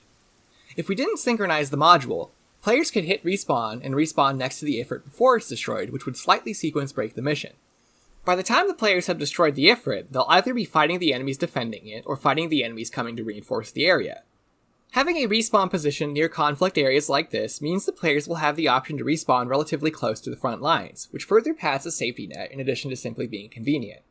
If we didn't synchronize the module, players could hit respawn and respawn next to the ifrit before it's destroyed, which would slightly sequence break the mission. By the time the players have destroyed the Ifrit, they'll either be fighting the enemies defending it, or fighting the enemies coming to reinforce the area. Having a respawn position near conflict areas like this means the players will have the option to respawn relatively close to the front lines, which further pads a safety net in addition to simply being convenient.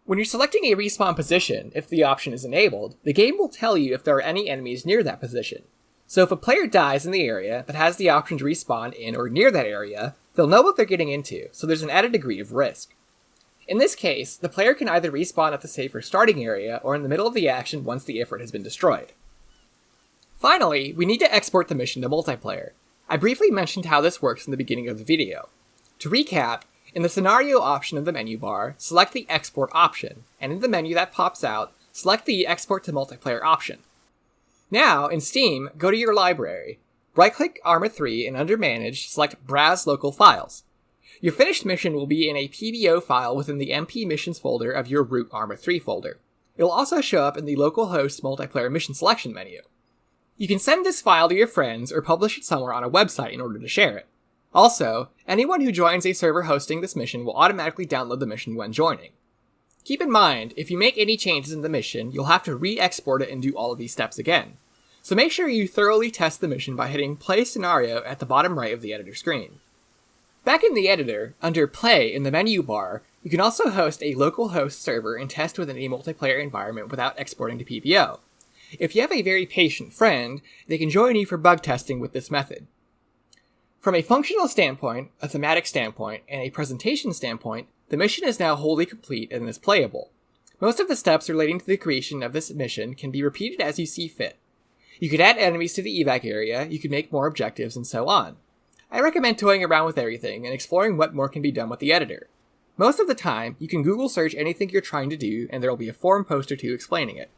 When you're selecting a respawn position, if the option is enabled, the game will tell you if there are any enemies near that position. So if a player dies in the area but has the option to respawn in or near that area, they'll know what they're getting into, so there's an added degree of risk. In this case, the player can either respawn at the safer starting area or in the middle of the action once the Ifrit has been destroyed. Finally, we need to export the mission to multiplayer. I briefly mentioned how this works in the beginning of the video. To recap, in the scenario option of the menu bar, select the export option, and in the menu that pops out, select the export to multiplayer option. Now, in Steam, go to your library. Right-click Arma 3 and under Manage, select Browse Local Files. Your finished mission will be in a PBO file within the MP Missions folder of your root Arma 3 folder. It will also show up in the localhost multiplayer mission selection menu. You can send this file to your friends or publish it somewhere on a website in order to share it. Also, anyone who joins a server hosting this mission will automatically download the mission when joining. Keep in mind, if you make any changes in the mission, you'll have to re-export it and do all of these steps again. So make sure you thoroughly test the mission by hitting Play Scenario at the bottom right of the editor screen. Back in the editor, under Play in the menu bar, you can also host a local host server and test within a multiplayer environment without exporting to PBO. If you have a very patient friend, they can join you for bug testing with this method. From a functional standpoint, a thematic standpoint, and a presentation standpoint, the mission is now wholly complete and is playable. Most of the steps relating to the creation of this mission can be repeated as you see fit. You could add enemies to the evac area, you could make more objectives, and so on. I recommend toying around with everything and exploring what more can be done with the editor. Most of the time, you can Google search anything you're trying to do, and there will be a forum post or two explaining it.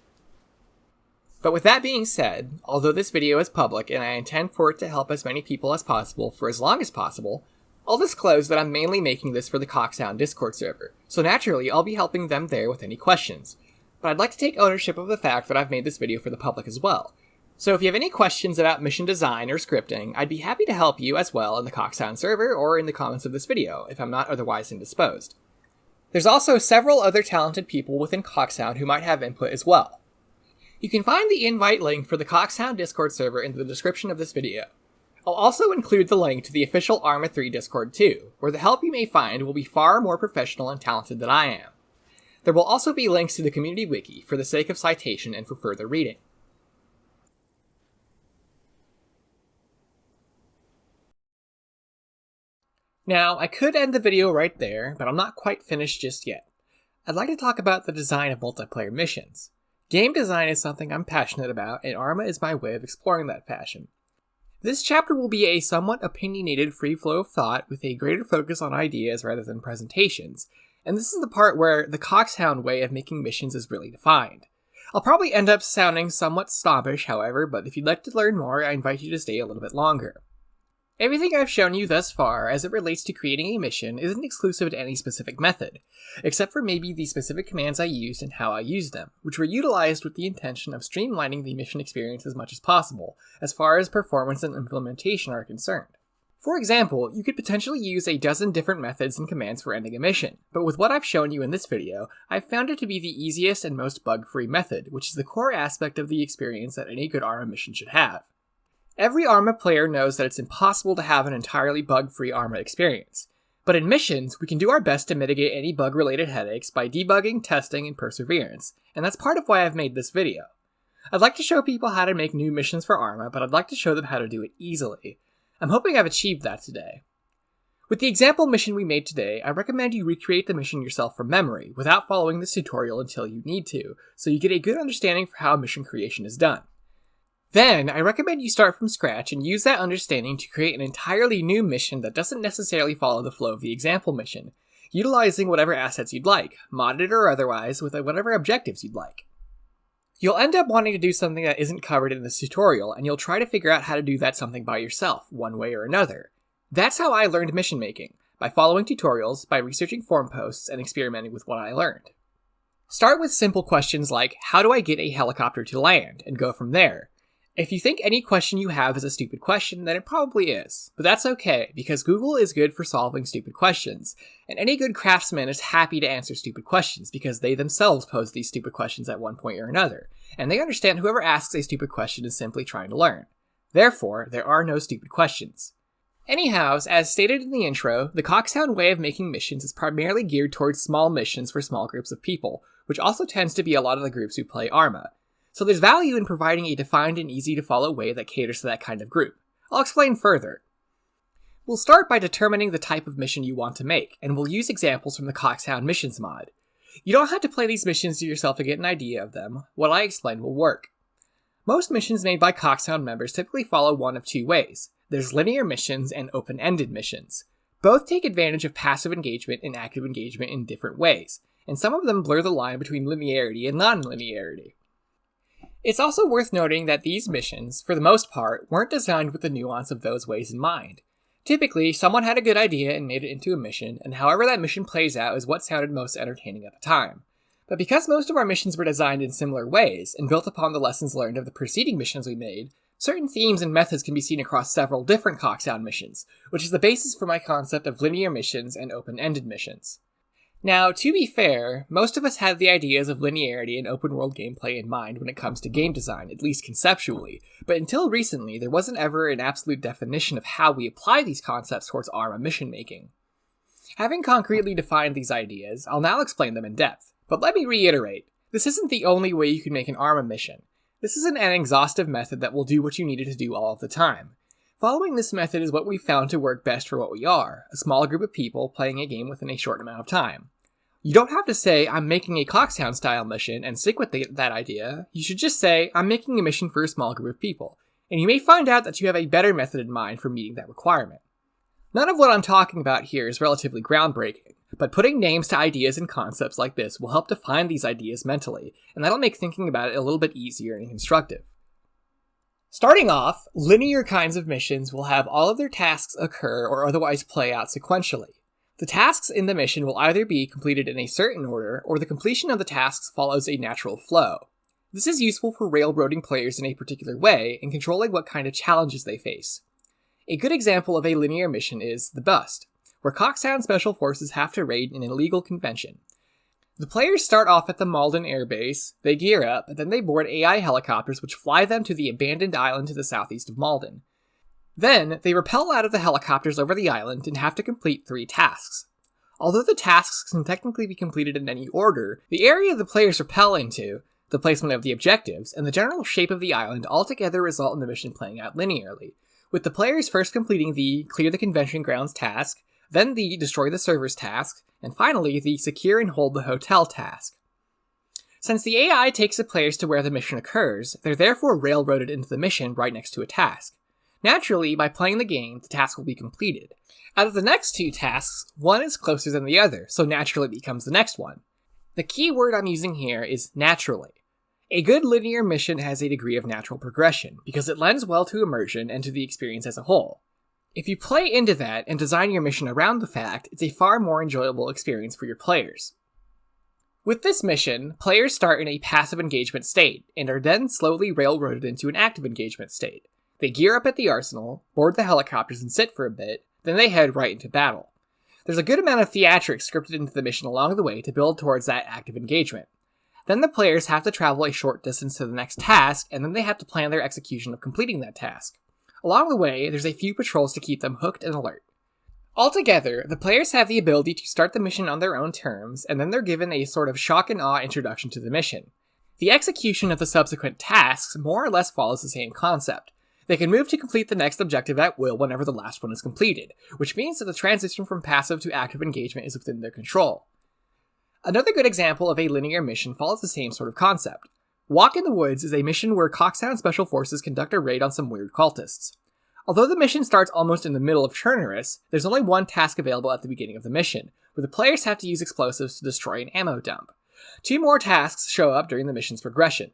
But with that being said, although this video is public and I intend for it to help as many people as possible for as long as possible, I'll disclose that I'm mainly making this for the COXHOUND Discord server, so naturally I'll be helping them there with any questions. But I'd like to take ownership of the fact that I've made this video for the public as well. So if you have any questions about mission design or scripting, I'd be happy to help you as well in the COXHOUND server or in the comments of this video, if I'm not otherwise indisposed. There's also several other talented people within COXHOUND who might have input as well. You can find the invite link for the COXHOUND Discord server in the description of this video. I'll also include the link to the official Arma 3 Discord too, where the help you may find will be far more professional and talented than I am. There will also be links to the community wiki for the sake of citation and for further reading. Now, I could end the video right there, but I'm not quite finished just yet. I'd like to talk about the design of multiplayer missions. Game design is something I'm passionate about, and Arma is my way of exploring that passion. This chapter will be a somewhat opinionated free flow of thought with a greater focus on ideas rather than presentations, and this is the part where the COXHOUND way of making missions is really defined. I'll probably end up sounding somewhat snobbish, however, but if you'd like to learn more, I invite you to stay a little bit longer. Everything I've shown you thus far as it relates to creating a mission isn't exclusive to any specific method, except for maybe the specific commands I used and how I used them, which were utilized with the intention of streamlining the mission experience as much as possible, as far as performance and implementation are concerned. For example, you could potentially use a dozen different methods and commands for ending a mission, but with what I've shown you in this video, I've found it to be the easiest and most bug-free method, which is the core aspect of the experience that any good Arma mission should have. Every Arma player knows that it's impossible to have an entirely bug-free Arma experience. But in missions, we can do our best to mitigate any bug-related headaches by debugging, testing, and perseverance, and that's part of why I've made this video. I'd like to show people how to make new missions for Arma, but I'd like to show them how to do it easily. I'm hoping I've achieved that today. With the example mission we made today, I recommend you recreate the mission yourself from memory, without following this tutorial until you need to, so you get a good understanding for how mission creation is done. Then, I recommend you start from scratch and use that understanding to create an entirely new mission that doesn't necessarily follow the flow of the example mission, utilizing whatever assets you'd like, modded or otherwise, with whatever objectives you'd like. You'll end up wanting to do something that isn't covered in this tutorial, and you'll try to figure out how to do that something by yourself, one way or another. That's how I learned mission making, by following tutorials, by researching forum posts, and experimenting with what I learned. Start with simple questions like, how do I get a helicopter to land, and go from there. If you think any question you have is a stupid question, then it probably is. But that's okay, because Google is good for solving stupid questions, and any good craftsman is happy to answer stupid questions because they themselves posed these stupid questions at one point or another, and they understand whoever asks a stupid question is simply trying to learn. Therefore, there are no stupid questions. Anyhow, as stated in the intro, the COXHOUND way of making missions is primarily geared towards small missions for small groups of people, which also tends to be a lot of the groups who play Arma. So there's value in providing a defined and easy to follow way that caters to that kind of group. I'll explain further. We'll start by determining the type of mission you want to make, and we'll use examples from the COXHOUND missions mod. You don't have to play these missions yourself to get an idea of them. What I explain will work. Most missions made by COXHOUND members typically follow one of two ways. There's linear missions and open-ended missions. Both take advantage of passive engagement and active engagement in different ways, and some of them blur the line between linearity and non-linearity. It's also worth noting that these missions, for the most part, weren't designed with the nuance of those ways in mind. Typically, someone had a good idea and made it into a mission, and however that mission plays out is what sounded most entertaining at the time. But because most of our missions were designed in similar ways, and built upon the lessons learned of the preceding missions we made, certain themes and methods can be seen across several different COXHOUND missions, which is the basis for my concept of linear missions and open-ended missions. Now, to be fair, most of us had the ideas of linearity and open-world gameplay in mind when it comes to game design, at least conceptually, but until recently, there wasn't ever an absolute definition of how we apply these concepts towards Arma mission making. Having concretely defined these ideas, I'll now explain them in depth, but let me reiterate, this isn't the only way you can make an Arma mission. This isn't an exhaustive method that will do what you need it to do all of the time. Following this method is what we've found to work best for what we are, a small group of people playing a game within a short amount of time. You don't have to say, I'm making a COXHOUND style mission and stick with that idea. You should just say, I'm making a mission for a small group of people, and you may find out that you have a better method in mind for meeting that requirement. None of what I'm talking about here is relatively groundbreaking, but putting names to ideas and concepts like this will help define these ideas mentally, and that'll make thinking about it a little bit easier and constructive. Starting off, linear kinds of missions will have all of their tasks occur or otherwise play out sequentially. The tasks in the mission will either be completed in a certain order, or the completion of the tasks follows a natural flow. This is useful for railroading players in a particular way and controlling what kind of challenges they face. A good example of a linear mission is The Bust, where COXHOUND Special Forces have to raid an illegal convention. The players start off at the Malden Air Base, they gear up, and then they board AI helicopters which fly them to the abandoned island to the southeast of Malden. Then, they rappel out of the helicopters over the island and have to complete 3 tasks. Although the tasks can technically be completed in any order, the area the players rappel into, the placement of the objectives, and the general shape of the island altogether result in the mission playing out linearly, with the players first completing the Clear the Convention Grounds task, then the Destroy the Servers task, and finally the Secure and Hold the Hotel task. Since the AI takes the players to where the mission occurs, they're therefore railroaded into the mission right next to a task. Naturally, by playing the game, the task will be completed. Out of the next 2 tasks, one is closer than the other, so naturally it becomes the next one. The key word I'm using here is naturally. A good linear mission has a degree of natural progression, because it lends well to immersion and to the experience as a whole. If you play into that and design your mission around the fact, it's a far more enjoyable experience for your players. With this mission, players start in a passive engagement state, and are then slowly railroaded into an active engagement state. They gear up at the arsenal, board the helicopters and sit for a bit, then they head right into battle. There's a good amount of theatrics scripted into the mission along the way to build towards that active engagement. Then the players have to travel a short distance to the next task, and then they have to plan their execution of completing that task. Along the way, there's a few patrols to keep them hooked and alert. Altogether, the players have the ability to start the mission on their own terms, and then they're given a sort of shock and awe introduction to the mission. The execution of the subsequent tasks more or less follows the same concept. They can move to complete the next objective at will whenever the last one is completed, which means that the transition from passive to active engagement is within their control. Another good example of a linear mission follows the same sort of concept. Walk in the Woods is a mission where COXHOUND Special Forces conduct a raid on some weird cultists. Although the mission starts almost in the middle of Chernerus, there's only one task available at the beginning of the mission, where the players have to use explosives to destroy an ammo dump. 2 more tasks show up during the mission's progression.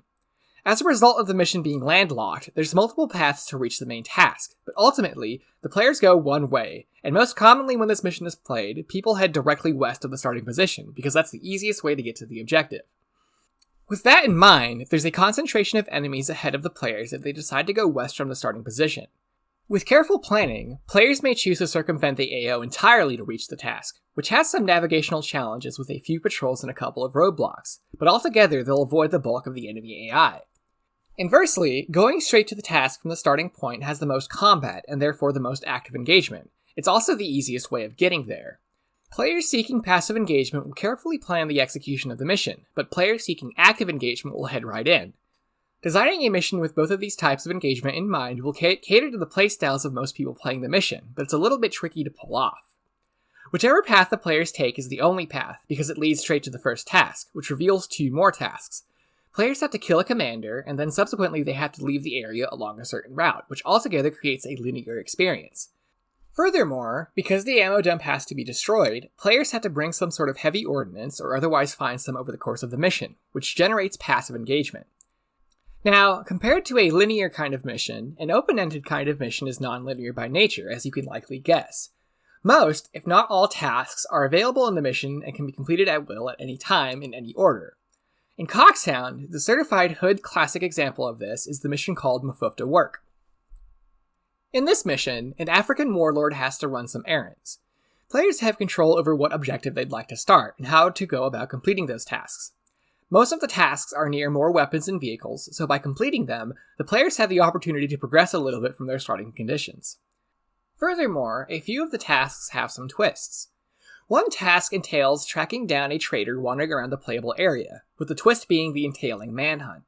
As a result of the mission being landlocked, there's multiple paths to reach the main task, but ultimately, the players go one way, and most commonly when this mission is played, people head directly west of the starting position, because that's the easiest way to get to the objective. With that in mind, there's a concentration of enemies ahead of the players if they decide to go west from the starting position. With careful planning, players may choose to circumvent the AO entirely to reach the task, which has some navigational challenges with a few patrols and a couple of roadblocks, but altogether they'll avoid the bulk of the enemy AI. Inversely, going straight to the task from the starting point has the most combat and therefore the most active engagement. It's also the easiest way of getting there. Players seeking passive engagement will carefully plan the execution of the mission, but players seeking active engagement will head right in. Designing a mission with both of these types of engagement in mind will cater to the playstyles of most people playing the mission, but it's a little bit tricky to pull off. Whichever path the players take is the only path, because it leads straight to the first task, which reveals 2 more tasks. Players have to kill a commander, and then subsequently they have to leave the area along a certain route, which altogether creates a linear experience. Furthermore, because the ammo dump has to be destroyed, players have to bring some sort of heavy ordnance or otherwise find some over the course of the mission, which generates passive engagement. Now, compared to a linear kind of mission, an open-ended kind of mission is non-linear by nature, as you can likely guess. Most, if not all, tasks are available in the mission and can be completed at will at any time in any order. In COXHOUND, the certified Hood classic example of this is the mission called Mafufta Work. In this mission, an African warlord has to run some errands. Players have control over what objective they'd like to start and how to go about completing those tasks. Most of the tasks are near more weapons and vehicles, so by completing them, the players have the opportunity to progress a little bit from their starting conditions. Furthermore, a few of the tasks have some twists. One task entails tracking down a traitor wandering around the playable area, with the twist being the entailing manhunt.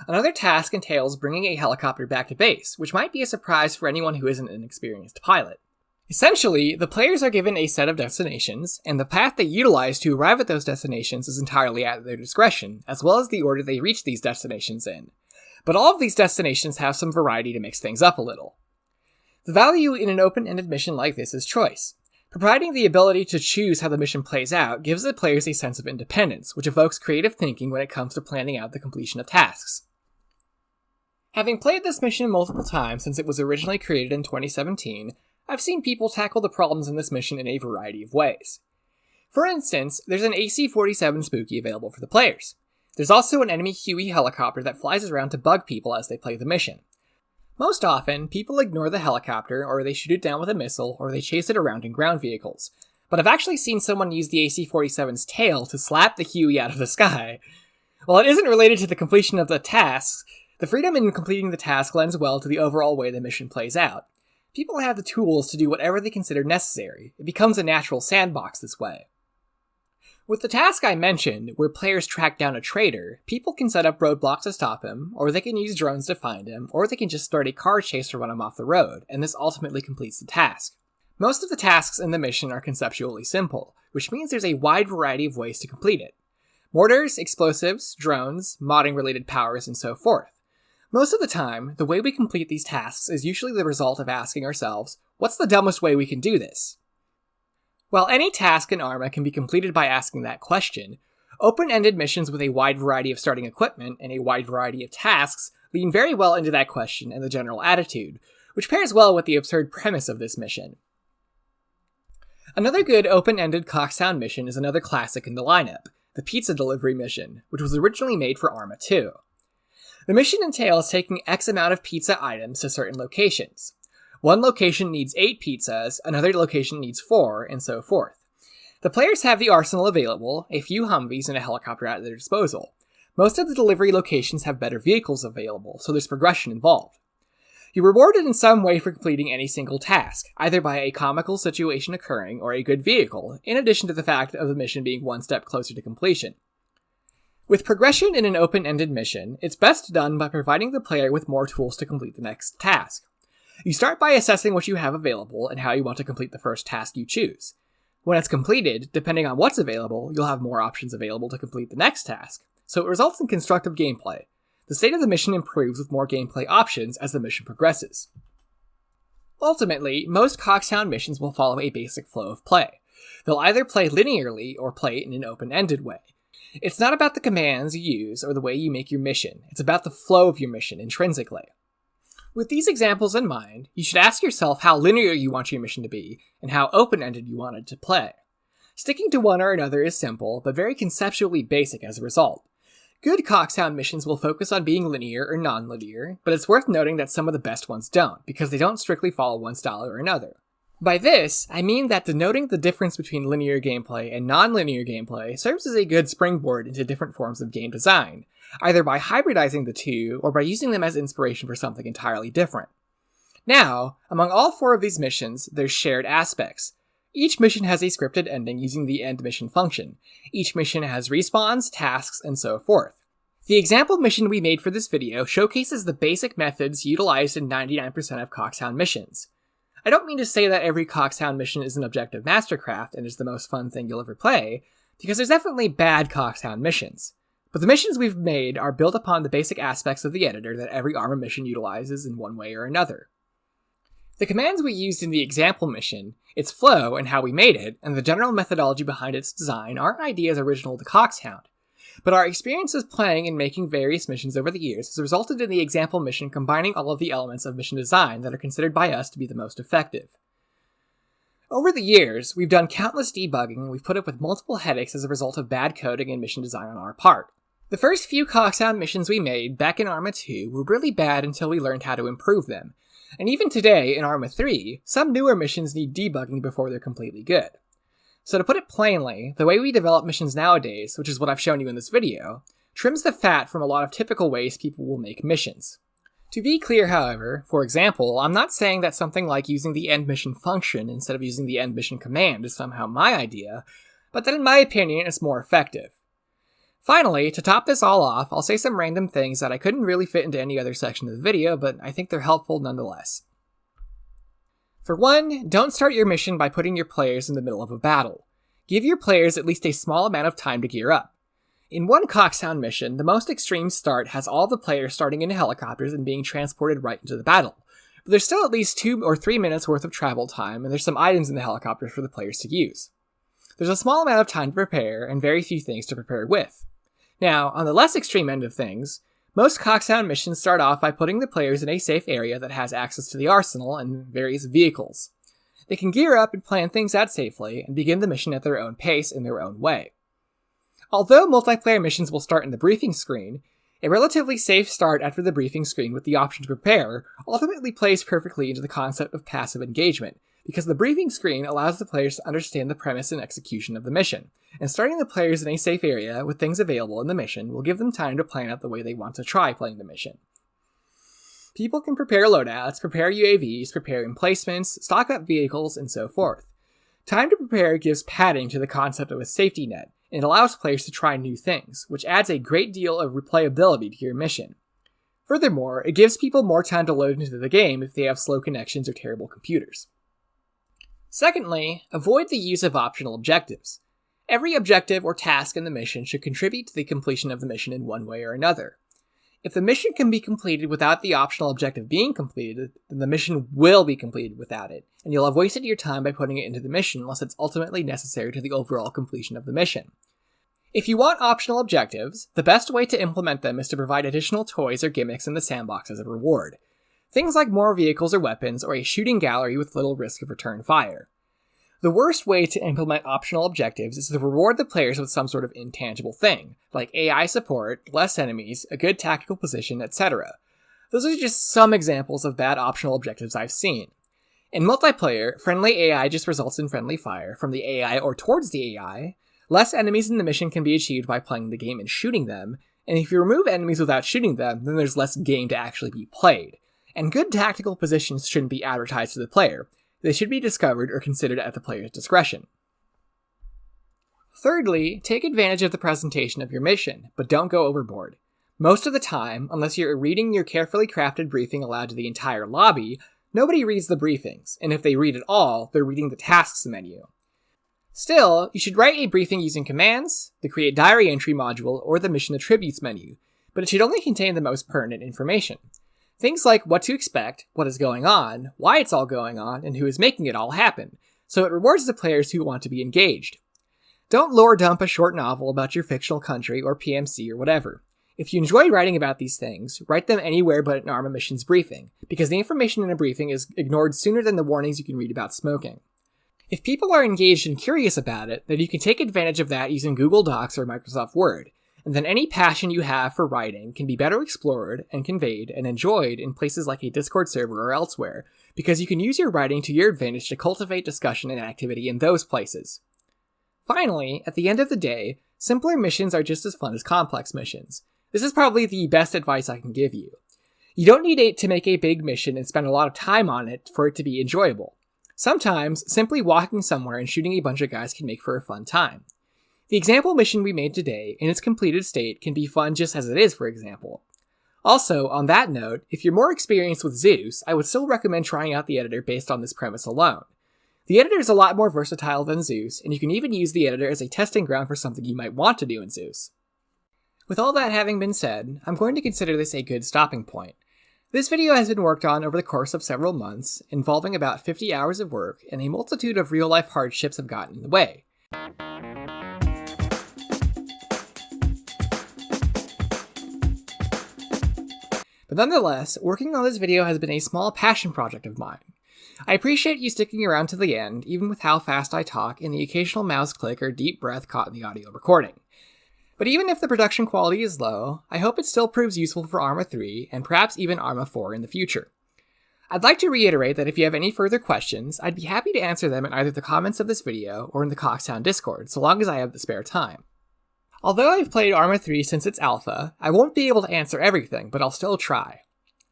Another task entails bringing a helicopter back to base, which might be a surprise for anyone who isn't an experienced pilot. Essentially, the players are given a set of destinations, and the path they utilize to arrive at those destinations is entirely at their discretion, as well as the order they reach these destinations in. But all of these destinations have some variety to mix things up a little. The value in an open-ended mission like this is choice. Providing the ability to choose how the mission plays out gives the players a sense of independence, which evokes creative thinking when it comes to planning out the completion of tasks. Having played this mission multiple times since it was originally created in 2017, I've seen people tackle the problems in this mission in a variety of ways. For instance, there's an AC-47 Spooky available for the players. There's also an enemy Huey helicopter that flies around to bug people as they play the mission. Most often, people ignore the helicopter, or they shoot it down with a missile, or they chase it around in ground vehicles. But I've actually seen someone use the AC-47's tail to slap the Huey out of the sky. While it isn't related to the completion of the tasks, the freedom in completing the task lends well to the overall way the mission plays out. People have the tools to do whatever they consider necessary. It becomes a natural sandbox this way. With the task I mentioned, where players track down a traitor, people can set up roadblocks to stop him, or they can use drones to find him, or they can just start a car chase to run him off the road, and this ultimately completes the task. Most of the tasks in the mission are conceptually simple, which means there's a wide variety of ways to complete it. Mortars, explosives, drones, modding-related powers, and so forth. Most of the time, the way we complete these tasks is usually the result of asking ourselves, what's the dumbest way we can do this? While any task in Arma can be completed by asking that question, open-ended missions with a wide variety of starting equipment and a wide variety of tasks lean very well into that question and the general attitude, which pairs well with the absurd premise of this mission. Another good open-ended COXHOUND mission is another classic in the lineup, the pizza delivery mission, which was originally made for Arma 2. The mission entails taking X amount of pizza items to certain locations. One location needs 8 pizzas, another location needs 4, and so forth. The players have the arsenal available, a few Humvees and a helicopter at their disposal. Most of the delivery locations have better vehicles available, so there's progression involved. You're rewarded in some way for completing any single task, either by a comical situation occurring or a good vehicle, in addition to the fact of the mission being one step closer to completion. With progression in an open-ended mission, it's best done by providing the player with more tools to complete the next task. You start by assessing what you have available and how you want to complete the first task you choose. When it's completed, depending on what's available, you'll have more options available to complete the next task, so it results in constructive gameplay. The state of the mission improves with more gameplay options as the mission progresses. Ultimately, most COXHOUND missions will follow a basic flow of play. They'll either play linearly or play in an open-ended way. It's not about the commands you use or the way you make your mission, it's about the flow of your mission intrinsically. With these examples in mind, you should ask yourself how linear you want your mission to be, and how open-ended you want it to play. Sticking to one or another is simple, but very conceptually basic as a result. Good COXHOUND missions will focus on being linear or non-linear, but it's worth noting that some of the best ones don't, because they don't strictly follow one style or another. By this, I mean that denoting the difference between linear gameplay and non-linear gameplay serves as a good springboard into different forms of game design, either by hybridizing the two or by using them as inspiration for something entirely different. Now, among all 4 of these missions, there's shared aspects. Each mission has a scripted ending using the end mission function. Each mission has respawns, tasks, and so forth. The example mission we made for this video showcases the basic methods utilized in 99% of COXHOUND missions. I don't mean to say that every COXHOUND mission is an objective mastercraft and is the most fun thing you'll ever play, because there's definitely bad COXHOUND missions. But the missions we've made are built upon the basic aspects of the editor that every Arma mission utilizes in one way or another. The commands we used in the example mission, its flow and how we made it, and the general methodology behind its design aren't ideas original to COXHOUND. But our experiences playing and making various missions over the years has resulted in the example mission combining all of the elements of mission design that are considered by us to be the most effective. Over the years, we've done countless debugging and we've put up with multiple headaches as a result of bad coding and mission design on our part. The first few COXHOUND missions we made back in Arma 2 were really bad until we learned how to improve them, and even today in Arma 3, some newer missions need debugging before they're completely good. So to put it plainly, the way we develop missions nowadays, which is what I've shown you in this video, trims the fat from a lot of typical ways people will make missions. To be clear, however, for example, I'm not saying that something like using the end mission function instead of using the end mission command is somehow my idea, but that in my opinion it's more effective. Finally, to top this all off, I'll say some random things that I couldn't really fit into any other section of the video, but I think they're helpful nonetheless. For one, don't start your mission by putting your players in the middle of a battle. Give your players at least a small amount of time to gear up. In one COXHOUND mission, the most extreme start has all the players starting in helicopters and being transported right into the battle, but there's still at least 2 or 3 minutes worth of travel time, and there's some items in the helicopters for the players to use. There's a small amount of time to prepare, and very few things to prepare with. Now, on the less extreme end of things, most COXHOUND missions start off by putting the players in a safe area that has access to the arsenal and various vehicles. They can gear up and plan things out safely, and begin the mission at their own pace in their own way. Although multiplayer missions will start in the briefing screen, a relatively safe start after the briefing screen with the option to prepare ultimately plays perfectly into the concept of passive engagement, because the briefing screen allows the players to understand the premise and execution of the mission, and starting the players in a safe area with things available in the mission will give them time to plan out the way they want to try playing the mission. People can prepare loadouts, prepare UAVs, prepare emplacements, stock up vehicles, and so forth. Time to prepare gives padding to the concept of a safety net, and it allows players to try new things, which adds a great deal of replayability to your mission. Furthermore, it gives people more time to load into the game if they have slow connections or terrible computers. Secondly, avoid the use of optional objectives. Every objective or task in the mission should contribute to the completion of the mission in one way or another. If the mission can be completed without the optional objective being completed, then the mission will be completed without it, and you'll have wasted your time by putting it into the mission unless it's ultimately necessary to the overall completion of the mission. If you want optional objectives, the best way to implement them is to provide additional toys or gimmicks in the sandbox as a reward. Things like more vehicles or weapons, or a shooting gallery with little risk of return fire. The worst way to implement optional objectives is to reward the players with some sort of intangible thing, like AI support, less enemies, a good tactical position, etc. Those are just some examples of bad optional objectives I've seen. In multiplayer, friendly AI just results in friendly fire from the AI or towards the AI, less enemies in the mission can be achieved by playing the game and shooting them, and if you remove enemies without shooting them, then there's less game to actually be played. And good tactical positions shouldn't be advertised to the player. They should be discovered or considered at the player's discretion. Thirdly, take advantage of the presentation of your mission, but don't go overboard. Most of the time, unless you're reading your carefully crafted briefing aloud to the entire lobby, nobody reads the briefings, and if they read at all, they're reading the tasks menu. Still, you should write a briefing using commands, the create diary entry module, or the mission attributes menu, but it should only contain the most pertinent information. Things like what to expect, what is going on, why it's all going on, and who is making it all happen, so it rewards the players who want to be engaged. Don't lore dump a short novel about your fictional country or PMC or whatever. If you enjoy writing about these things, write them anywhere but in Arma Mission's briefing, because the information in a briefing is ignored sooner than the warnings you can read about smoking. If people are engaged and curious about it, then you can take advantage of that using Google Docs or Microsoft Word, and then any passion you have for writing can be better explored and conveyed and enjoyed in places like a Discord server or elsewhere, because you can use your writing to your advantage to cultivate discussion and activity in those places. Finally, at the end of the day, simpler missions are just as fun as complex missions. This is probably the best advice I can give you. You don't need to make a big mission and spend a lot of time on it for it to be enjoyable. Sometimes, simply walking somewhere and shooting a bunch of guys can make for a fun time. The example mission we made today, in its completed state, can be fun just as it is, for example. Also, on that note, if you're more experienced with Zeus, I would still recommend trying out the editor based on this premise alone. The editor is a lot more versatile than Zeus, and you can even use the editor as a testing ground for something you might want to do in Zeus. With all that having been said, I'm going to consider this a good stopping point. This video has been worked on over the course of several months, involving about 50 hours of work, and a multitude of real-life hardships have gotten in the way. But nonetheless, working on this video has been a small passion project of mine. I appreciate you sticking around to the end, even with how fast I talk and the occasional mouse click or deep breath caught in the audio recording. But even if the production quality is low, I hope it still proves useful for Arma 3, and perhaps even Arma 4 in the future. I'd like to reiterate that if you have any further questions, I'd be happy to answer them in either the comments of this video or in the COXHOUND Discord, so long as I have the spare time. Although I've played Arma 3 since its alpha, I won't be able to answer everything, but I'll still try.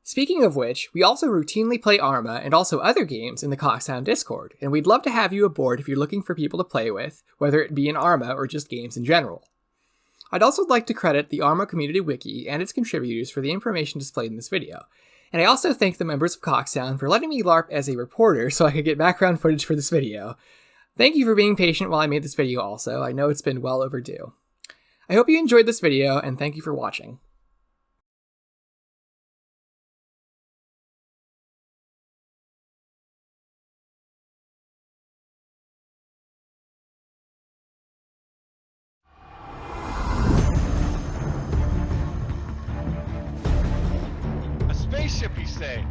Speaking of which, we also routinely play Arma and also other games in the COXHOUND Discord, and we'd love to have you aboard if you're looking for people to play with, whether it be in Arma or just games in general. I'd also like to credit the Arma Community Wiki and its contributors for the information displayed in this video, and I also thank the members of COXHOUND for letting me LARP as a reporter so I could get background footage for this video. Thank you for being patient while I made this video also, I know it's been well overdue. I hope you enjoyed this video, and thank you for watching. A spaceship, you say?